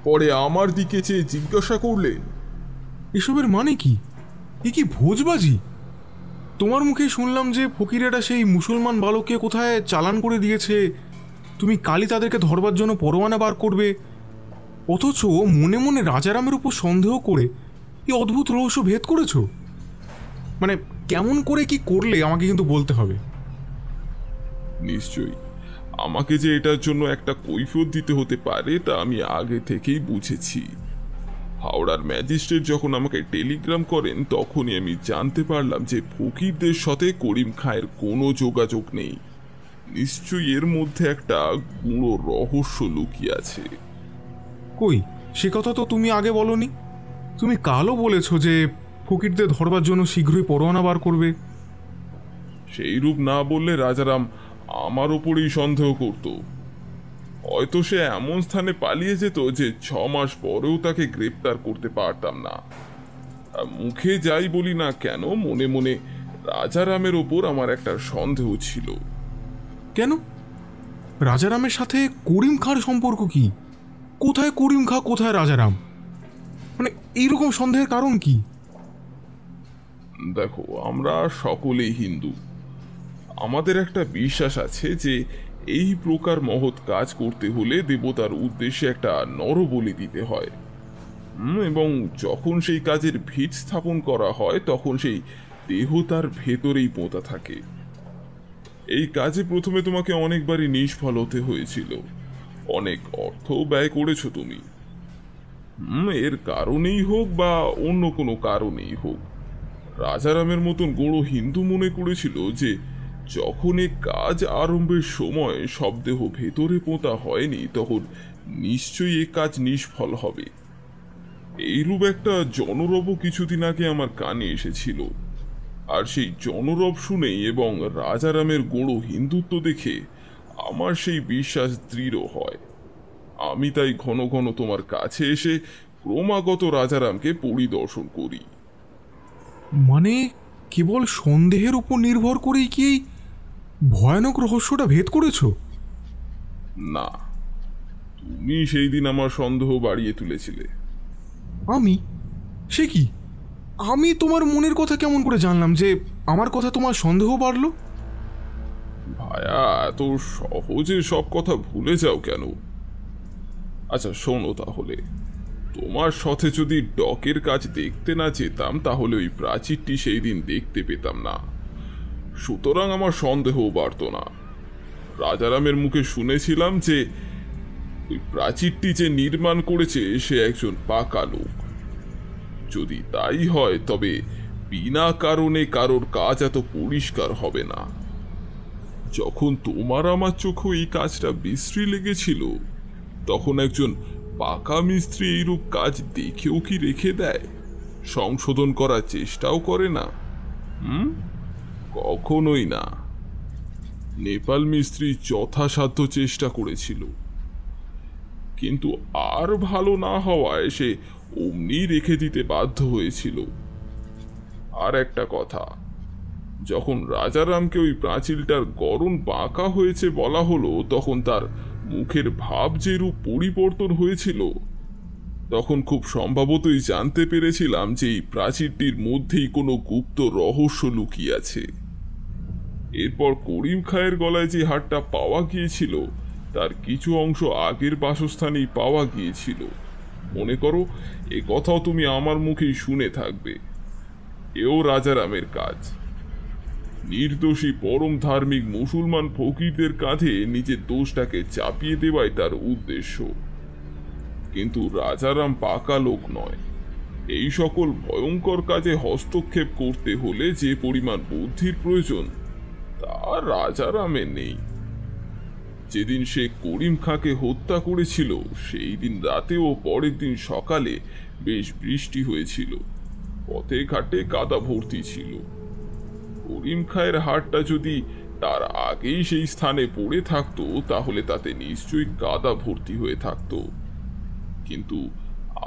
পরে আমার দিকে চেয়ে জিজ্ঞাসা করলেন,
এসবের মানে কি? এ কি ভোজবাজি? তোমার মুখে শুনলাম যে ফকিরেরা সেই মুসলমান বালককে কোথায় চালান করে দিয়েছে, তুমি কালই তাদেরকে ধরবার জন্য পরোয়ানা বার করবে, অথচ মনে মনে রাজারামের উপর সন্দেহ করে এই অদ্ভুত রহস্য ভেদ করেছ। মানে কেমন করে কি করলে আমাকে কিন্তু বলতে হবে।
নিশ্চয়ই আমাকে যে এটার জন্য একটা কৈফিয়ত দিতে হতে পারে তা আমি আগে থেকেই বুঝেছি। হাওড়ার ম্যাজিস্ট্রেট যখন আমাকে টেলিগ্রাম করেন তখনই আমি জানতে পারলাম যে ফকিরদের সাথে করিম খাঁয়ের কোনো যোগাযোগ নেই। নিশ্চয়ই এর মধ্যে একটা গুঁড়ো রহস্য লুকিয়ে আছে।
কই, সে কথা তো তুমি আগে বলনি। তুমি কালও বলেছো যে ফকিরদের ধরবার জন্য শীঘ্রই পরোয়ানা বার করবে।
সেই রূপ না বললে রাজারাম আমার ওপরেই সন্দেহ করত। হয়তো সে এমন স্থানে পালিয়ে যেত যে 6 মাস পরেও তাকে গ্রেপ্তার করতে পারতাম না। মুখে যাই বলি না কেন, মনে মনে রাজারামের ওপর আমার একটা সন্দেহ ছিল।
কেন? রাজারামের সাথে করিম খাঁর সম্পর্ক কি? কোথায় করিম খাঁ, কোথায় রাজারাম? মানে এইরকম সন্দেহের কারণ কি?
দেখো, আমরা সকলেই হিন্দু। আমাদের একটা বিশ্বাস আছে যে এই প্রকার মহৎ কাজ করতে হলে দেবতার উদ্দেশ্যে একটা নরবলি দিতে হয়, এবং যখন সেই কাজের ভিত স্থাপন করা হয় তখন সেই দেহ তার ভেতরেই পোঁতা থাকে। এই কাজে প্রথমে তোমাকে অনেকবারই নিষ্ফল হতে হয়েছিল, অনেক অর্থ ব্যয় করেছো তুমি। এর কারণেই হোক বা অন্য কোনো কারণেই হোক, রাজারামের মতন গৌড় হিন্দু মনে করেছিল যে যখন এই কাজ আরম্ভের সময় শবদেহ ভেতরে পোঁতা হয়নি তখন নিশ্চয়ই এ কাজ নিষ্ফল হবে। এইরূপ একটা জনরব কিছুদিন আগে আমার কানে এসেছিল, আর সেই জনরব শুনেই এবং রাজারামের গৌড় হিন্দুত্ব দেখে আমার সেই বিশ্বাস দৃঢ় হয়। আমি তাই ঘন ঘন তোমার কাছে এসে ক্রমাগত রাজারামকে পরিদর্শন করি।
মানে কেবল সন্দেহের উপর নির্ভর করেই কি ভয়ানক রহস্যটা ভেদ করেছো?
না, তুমি সেই দিন আমার সন্দেহ বাড়িয়ে তুলেছিলে।
আমি? সে কি? আমি তোমার মনের কথা কেমন করে জানলাম যে আমার কথা তোমার সন্দেহ বাড়লো?
ভায়া, এত সহজে সব কথা ভুলে যাও কেন? আচ্ছা শোনো, তাহলে তোমার সাথে যদি ডকের কাজ দেখতে না যেতাম তাহলে ওই প্রাচীরটি সেই দিন দেখতে পেতাম না, সুতরাং আমার সন্দেহ বাড়ত না। রাজারামের মুখে শুনেছিলাম যে ওই প্রাচীরটি যে নির্মাণ করেছে সে একজন পাকা লোক। যদি তাই হয় তবে বিনা কারণে কারোর কাজ এত পরিষ্কার হবে না। যখন তোমার আমার চোখে এই কাজটা বিশ্রী লেগেছিল তখন একজন পাকা মিস্ত্রি এইরূপ কাজ দেখেও কি রেখে দেয়? সংশোধন করার চেষ্টাও করে না? কখনোই না। নেপাল মিস্ত্রি যথাসাধ্য চেষ্টা করেছিল, কিন্তু আর ভালো না হওয়ায় সে অমনি রেখে দিতে বাধ্য হয়েছিল। আর একটা কথা, যখন রাজারামকে ওই প্রাচীরটার গড়ন বাঁকা হয়েছে বলা হলো তখন তার মুখের ভাব যে রূপ পরিবর্তন হয়েছিল, তখন খুব সম্ভবতই জানতে পেরেছিলাম যে এই প্রাচীরটির মধ্যেই কোনো গুপ্ত রহস্য লুকিয়ে আছে। এরপর করিম খাঁয়ের গলায় যে হারটা পাওয়া গিয়েছিল তার কিছু অংশ আগের বাসস্থানেই পাওয়া গিয়েছিল। মনে করো, এ কথাও তুমি আমার মুখেই শুনে থাকবে। এও রাজারামের কাজ। নির্দোষী পরম ধার্মিক মুসলমান ফকিরদের কাঁধে নিজের দোষটাকে চাপিয়ে দেওয়াই তার উদ্দেশ্য। কিন্তু রাজারাম পাকা লোক নয়। এই সকল ভয়ঙ্কর কাজে হস্তক্ষেপ করতে হলে যে পরিমাণ বুদ্ধির প্রয়োজন তা রাজারামে নেই। যেদিন সে করিম খাঁকে হত্যা করেছিল সেই দিন রাতে ও পরের দিন সকালে বেশ বৃষ্টি হয়েছিল, পথে ঘাটে কাদা ভর্তি ছিল। করিম খাঁয়ের হাড়টা যদি তার আগেই সেই স্থানে পড়ে থাকতো তাহলে তাতে নিশ্চয়ই কাদা ভর্তি হয়ে থাকতো, কিন্তু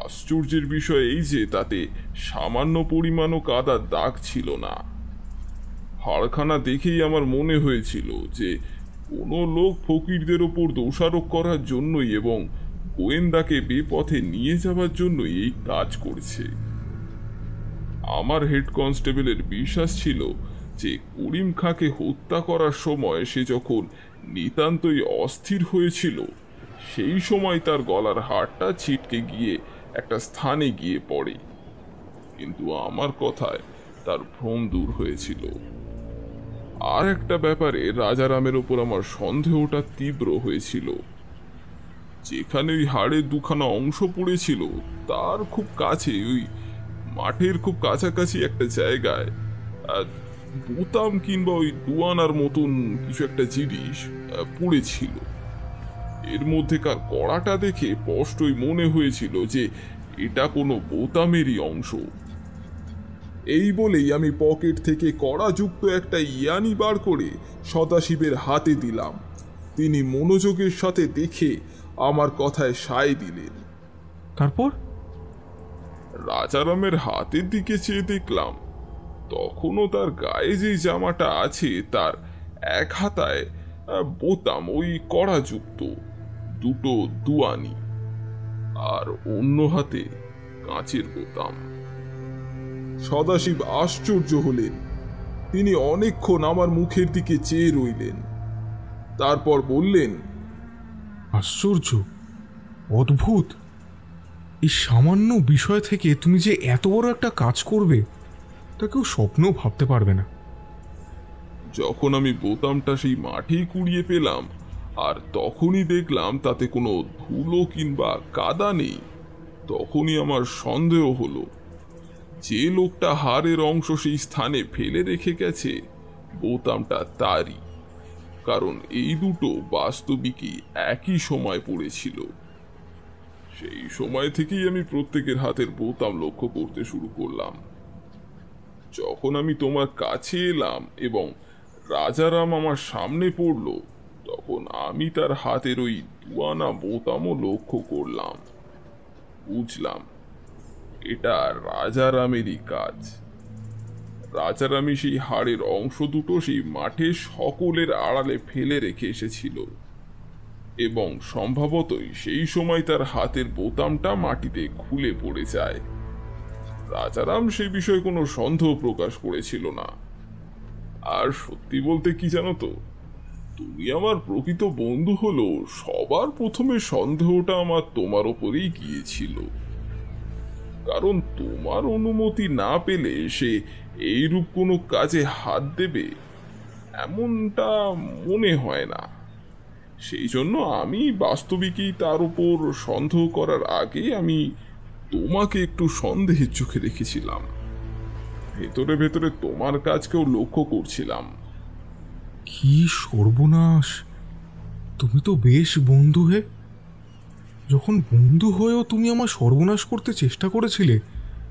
আশ্চর্যের বিষয় এই যে তাতে সামান্য পরিমাণও কাদার দাগ ছিল না। হাড়খানা দেখেই আমার মনে হয়েছিল যে কোনো লোক ফকিরদের ওপর দোষারোপ করার জন্যই এবং গোয়েন্দাকে বেপথে নিয়ে যাওয়ার জন্যই এই কাজ করছে। আমার হেড কনস্টেবলের বিশ্বাস ছিল যে করিম খাঁকে হত্যা করার সময় সে যখন নিতান্তই অস্থির হয়েছিল সেই সময় তার গলার হাড়টা ছিটকে গিয়ে একটা স্থানে গিয়ে পড়ে, কিন্তু আমার কথায় তার ভ্রম দূর হয়েছিল। আর একটা ব্যাপারে রাজারামের ওপর আমার সন্দেহটা তীব্র হয়েছিল। যেখানে ওই হাড়ের দুখানা অংশ পড়েছিল তার খুব কাছে, ওই মাঠের খুব কাছাকাছি একটা জায়গায় বোতাম কিংবা ওই দুয়ানার মতন কিছু একটা জিনিস পড়েছিল। এর মধ্যেকার কড়াটা দেখে স্পষ্টই মনে হয়েছিল যে এটা কোনো বোতামেরই অংশ। এই বলেই আমি পকেট থেকে কড়াযুক্ত একটা ইয়ানি বার করে সদাশিবের হাতে দিলাম। তিনি মনোযোগের সাথে দেখে আমার কথায় সায় দিলেন।
তারপর
রাজারামের হাতের দিকে চেয়ে দেখলাম তখনও তার গায়ে যে জামাটা আছে তার এক হাতায় বোতাম, ওই কড়াযুক্ত দুটো দুয়ানি, আর অন্য হাতে কাঁচের বোতাম। সদাশিব আশ্চর্য হলেন। তিনি অনেকক্ষণ আমার মুখের দিকে চেয়ে রইলেন, তারপর বললেন,
আশ্চর্য, অদ্ভুত। এই সামান্য বিষয় থেকে তুমি যে এত বড় একটা কাজ করবে তা কেউ স্বপ্নেও ভাবতে পারবে না।
যখন আমি বোতামটা সেই মাঠেই কুড়িয়ে পেলাম আর তখনই দেখলাম তাতে কোনো ধুলো কিংবা কাদা নেই, তখনই আমার সন্দেহ হলো যে লোকটা হাড়ের অংশ সেই স্থানে ফেলে রেখে গেছে বোতামটা তারই, কারণ এই দুটো বাস্তবিকই একই সময় পড়েছিল। সেই সময় থেকেই আমি প্রত্যেকের হাতের বোতাম লক্ষ্য করতে শুরু করলাম। যখন আমি তোমার কাছে এলাম এবং রাজারাম আমার সামনে পড়ল, তখন আমি তার হাতের ওই দুয়ানা বোতামও লক্ষ্য করলাম। বুঝলাম এটা রাজারামেরই কাজ। রাজারামই সেই হাড়ের অংশ দুটো সেই মাঠে সকলের আড়ালে ফেলে রেখে এসেছিল এবং সম্ভবতই সেই সময় তার হাতের বোতামটা মাটিতে খুলে পড়ে যায়। রাজারাম সে বিষয়ে কোনো সন্দেহ প্রকাশ করেছিল না। আর সত্যি বলতে কি জানো তো, তুমি আমার প্রকৃত বন্ধু হলো সবার প্রথমে সন্দেহটা আমার তোমার ওপরেই গিয়েছিল, কারণ তোমার অনুমতি না পেলে সে এইরূপ কোনো কাজে হাত দেবে এমনটা মনে হয় না। সেই জন্য আমি বাস্তবিকই তার উপর সন্দেহ করার আগে আমি তোমাকে একটু সন্দেহের চোখে রেখেছিলাম। ভেতরে ভেতরে তোমার কাজকেও লক্ষ্য করছিলাম।
কি সর্বনাশ! তুমি তো বেশ বন্ধু হে। যখন বন্ধু হয়েও তুমি আমার সর্বনাশ করতে চেষ্টা করেছিলে,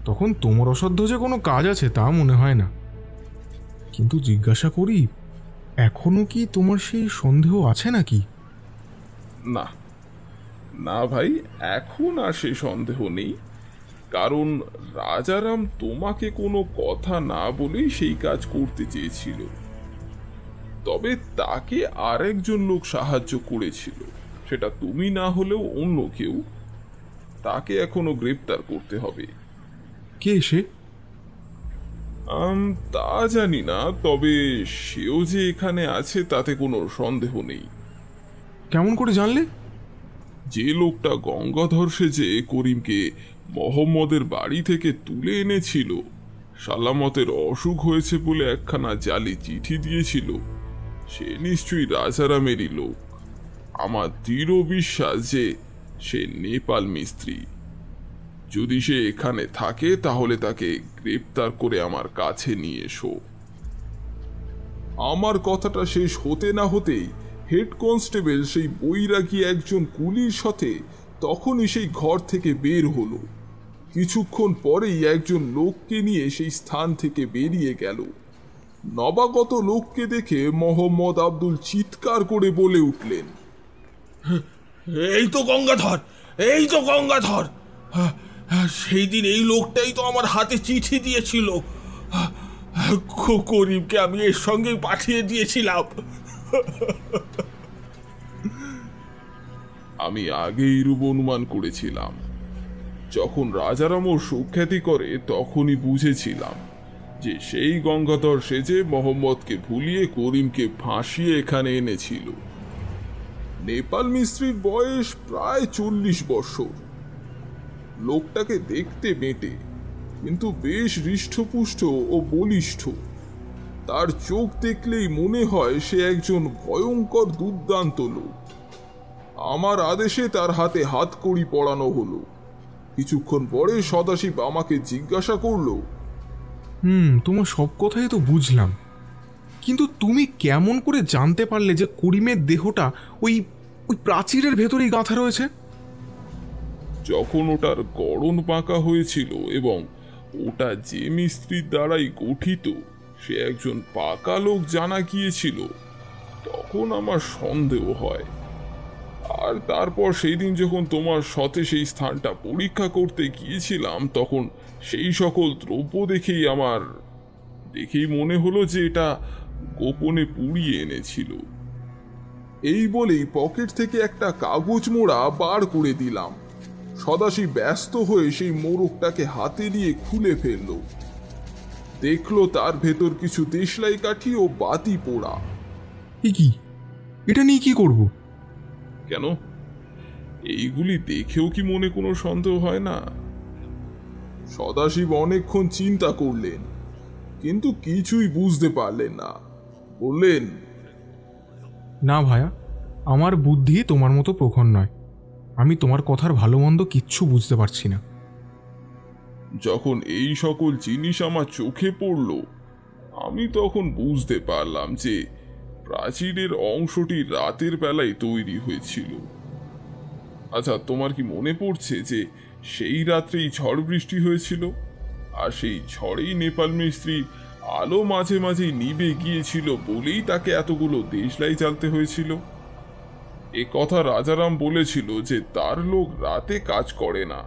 তখন তোমার অসাধ্য যে কোনো কাজ আছে তা মনে হয় না। কিন্তু জিজ্ঞাসা করি, এখনো কি তোমার সেই সন্দেহ আছে নাকি?
না না ভাই, এখন আর সেই সন্দেহ নেই, কারণ রাজারাম তোমাকে কোনো কথা না বলেই সেই কাজ করতে চেয়েছিল। তবে তাকে আরেকজন লোক সাহায্য করেছিল, সেটা তুমি না হলেও অন্য কেউ। তাকে এখনো গ্রেপ্তার করতে হবে।
কে সে?
তা জানি না, তবে সেও যে এখানে আছে তাতে কোনো সন্দেহ নেই।
কেমন করে জানলে?
যে লোকটা গঙ্গাধর সেজে করিমকে মোহাম্মদের বাড়ি থেকে তুলে এনেছিল, সালামতের অসুখ হয়েছে বলে একখানা জালি চিঠি দিয়েছিল, সে নিশ্চয়ই রাজারামেরই লোক। আমার দৃঢ় বিশ্বাস যে সে নেপাল মিস্ত্রি। যদি সে এখানে থাকে তাহলে তাকে গ্রেপ্তার করে আমার কাছে নিয়ে এসো। আমার কথাটা শেষ হতে না হতেই হেড কনস্টেবল সেই বৈরাগী একজন কুলির সাথে তখনই সেই ঘর থেকে বের হলো। কিছুক্ষণ পরেই একজন লোককে নিয়ে সেই স্থান থেকে বেরিয়ে গেল। নবাগত লোককে দেখে মোহাম্মদ আব্দুল চিৎকার করে বলে উঠলেন,
এই তো গঙ্গাধর, এই তো গঙ্গাধর! সেই দিন এই লোকটাই তো আমার হাতে চিঠি দিয়েছিল। করিমকে আমি এর সঙ্গে পাঠিয়ে দিয়েছিলাম।
আমি আগেই রূপ অনুমান করেছিলাম। যখন রাজারাম ওর সুখ্যাতি করে তখনই বুঝেছিলাম যে সেই গঙ্গাধর সেজে মোহাম্মদকে ভুলিয়ে করিমকে ফাঁসিয়ে এখানে এনেছিল। নেপাল মিস্ত্রির বয়স প্রায় 40 বছর। লোকটাকে দেখতে বেঁটে, কিন্তু বেশ হৃষ্টপুষ্ট ও বলিষ্ঠ। তার চোখ দেখলেই মনে হয় সে একজন ভয়ঙ্কর দুর্দান্ত লোক। আমার আদেশে তার হাতে হাতকড়ি পরানো হলো। কিছুক্ষণ পরে সদাশিব আমাকে জিজ্ঞাসা করলো,
তোমার সব কথাই তো বুঝলাম, কিন্তু তুমি কেমন করে জানতে পারলে যে করিমের দেহটা ওই ওই প্রাচীরের ভেতরেই গাঁথা রয়েছে?
যখন ওটার গড়ন বাঁকা হয়েছিল এবং ওটা যে মিস্ত্রির দ্বারাই গঠিত সে একজন পাকা লোক জানা গিয়েছিল, তখন আমার সন্দেহ হয়। আর তারপর সেই দিন যখন তোমার সাথে সেই স্থানটা পরীক্ষা করতে গিয়েছিলাম, তখন সেই সকল দ্রব্য দেখেই মনে হলো যে এটা গোপনে পুড়িয়ে এনেছিল। এই বলেই পকেট থেকে একটা কাগজ মোড়া বার করে দিলাম। সদাশিব ব্যস্ত হয়ে সেই মোড়কটাকে হাতে নিয়ে খুলে ফেলল। দেখলো তার ভেতর কিছু দেশলাই কাঠি ও বাতি পোড়া।
কি এটা নিয়ে কি করব?
কেন, এইগুলি দেখেও কি মনে কোনো সন্দেহ হয় না? সদাশিব অনেকক্ষণ চিন্তা করলেন, কিন্তু কিছুই বুঝতে পারলেন না। বললেন,
না ভায়া, আমার বুদ্ধি তোমার মতো প্রখর নয়। আমি তোমার কথার ভালো মন্দ কিচ্ছু বুঝতে পারছি না।
যখন এই সকল জিনিস আমার চোখে পড়ল, আমি তখন বুঝতে পারলাম যে প্রাচীরের অংশটি রাতের বেলায় তৈরি হয়েছিল। আচ্ছা, তোমার কি মনে পড়ছে যে সেই রাত্রেই ঝড় বৃষ্টি হয়েছিল, আর সেই ঝড়েই নেপাল মিস্ত্রি আলো মাঝে মাঝে নিভে গিয়েছিল বলেই তাকে এতগুলো দেশলাই জ্বালতে হয়েছিল? এ কথা রাজারাম বলেছিল যে তার লোক রাতে কাজ করে না,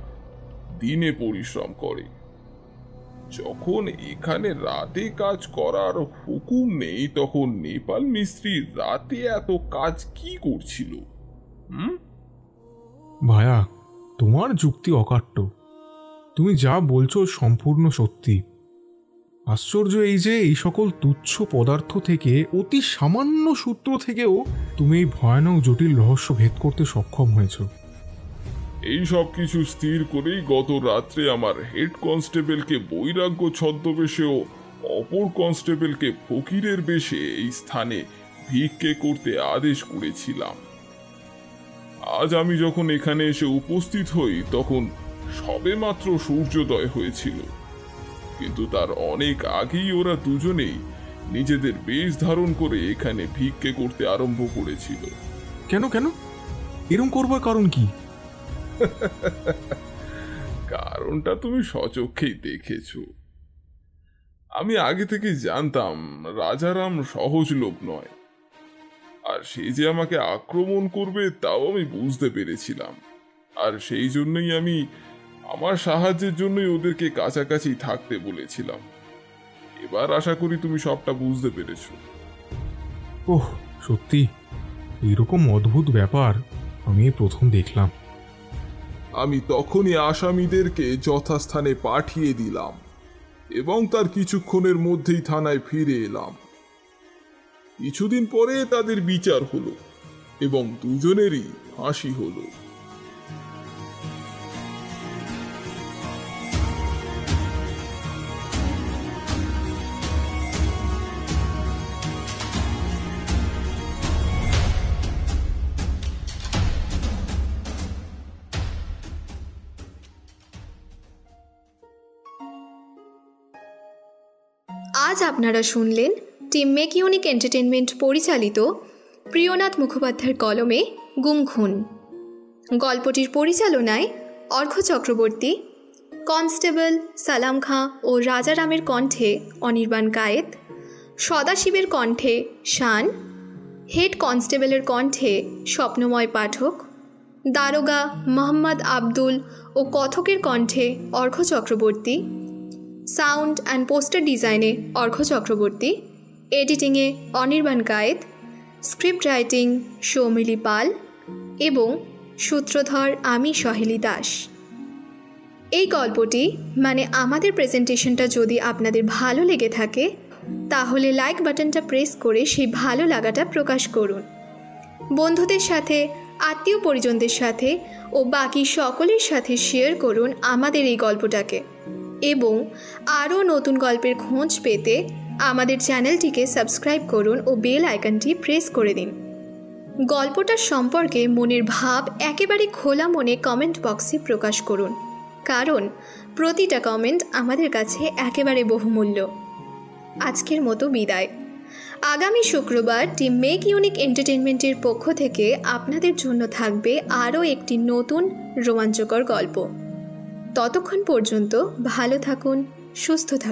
দিনে পরিশ্রম করে। যখন এখানে রাতে কাজ করার হুকুম নেই, তখন নেপাল মিস্ত্রি রাতে এত কাজ কি করছিল?
ভায়া, তোমার যুক্তি অকাট্য। তুমি যা বলছো সম্পূর্ণ সত্যি। আশ্চর্য এই যে এই সকল তুচ্ছ পদার্থ থেকে, অতি সামান্য সূত্র থেকেও তুমি এই ভয়ানক জটিল রহস্য ভেদ করতে সক্ষম হয়েছ।
এই সব কিছু স্থির করেই গত রাত্রে আমার হেড কনস্টেবলকে বৈরাগ্য ছদ্মবেশে ও অপর কনস্টেবলকে ফকিরের বেশে এই স্থানে ভিক্ষে করতে আদেশ করেছিলাম। আজ আমি যখন এখানে এসে উপস্থিত হই, তখন সবেমাত্র সূর্যোদয় হয়েছিল, কিন্তু তার অনেক আগেই ওরা দুজনেই নিজেদের বেশ ধারণ করে এখানে ভিক্ষে করতে আরম্ভ করেছিল।
কেন এরকম করবার কারণ কি?
কারণটা তুমি স্বচক্ষেই দেখেছ। আমি আগে থেকে জানতাম রাজারাম সহজ লোক নয়, আর সে যে আমাকে আক্রমণ করবে তাও আমি বুঝতে পেরেছিলাম। আর সেই জন্যই আমি আমার সাহায্যের জন্যই ওদেরকে কাছাকাছি থাকতে বলেছিলাম। এবার আশা করি তুমি সবটা বুঝতে পেরেছ।
ওহ, সত্যি এরকম অদ্ভুত ব্যাপার আমি প্রথম দেখলাম।
আমি তখনই আসামিদেরকে যথাস্থানে পাঠিয়ে দিলাম এবং তার কিছুক্ষণের মধ্যেই থানায় ফিরে এলাম। কিছুদিন পরে তাদের বিচার হলো এবং দুজনেরই ফাঁসি হলো।
আজ আপনারা শুনলেন টিম মেক ইউনিক এন্টারটেনমেন্ট পরিচালিত প্রিয়নাথ মুখোপাধ্যায়ের কলমে গুম খুন। গল্পটির পরিচালনায় অর্ঘ চক্রবর্তী, কনস্টেবল সালাম খাঁ ও রাজারামের কণ্ঠে অনির্বাণ কায়েত, সদাশিবের কণ্ঠে শান, হেড কনস্টেবলের কণ্ঠে স্বপ্নময় পাঠক, দারোগা মোহাম্মদ আব্দুল ও কথকের কণ্ঠে অর্ঘ চক্রবর্তী, সাউন্ড অ্যান্ড পোস্টার ডিজাইনে অর্ঘ চক্রবর্তী, এডিটিংয়ে অনির্বাণ কায়েত, স্ক্রিপ্ট রাইটিং সৌমিলি পাল এবং সূত্রধর আমি সহেলি দাস। এই গল্পটি মানে আমাদের প্রেজেন্টেশনটা যদি আপনাদের ভালো লেগে থাকে, তাহলে লাইক বাটনটা প্রেস করে সেই ভালো লাগাটা প্রকাশ করুন। বন্ধুদের সাথে, আত্মীয় পরিজনদের সাথে ও বাকি সকলের সাথে শেয়ার করুন আমাদের এই গল্পটাকে, এবং আরও নতুন গল্পের খোঁজ পেতে আমাদের চ্যানেলটিকে সাবস্ক্রাইব করুন ও বেল আইকনটি প্রেস করে দিন। গল্পটার সম্পর্কে মনের ভাব একেবারে খোলা মনে কমেন্ট বক্সে প্রকাশ করুন, কারণ প্রতিটা কমেন্ট আমাদের কাছে একেবারে বহুমূল্য। আজকের মতো বিদায়। আগামী শুক্রবার টিম মেক ইউনিক এন্টারটেনমেন্টের পক্ষ থেকে আপনাদের জন্য থাকবে আরও একটি নতুন রোমাঞ্চকর গল্প। ততক্ষণ পর্যন্ত ভালো থাকুন, সুস্থ থাকুন।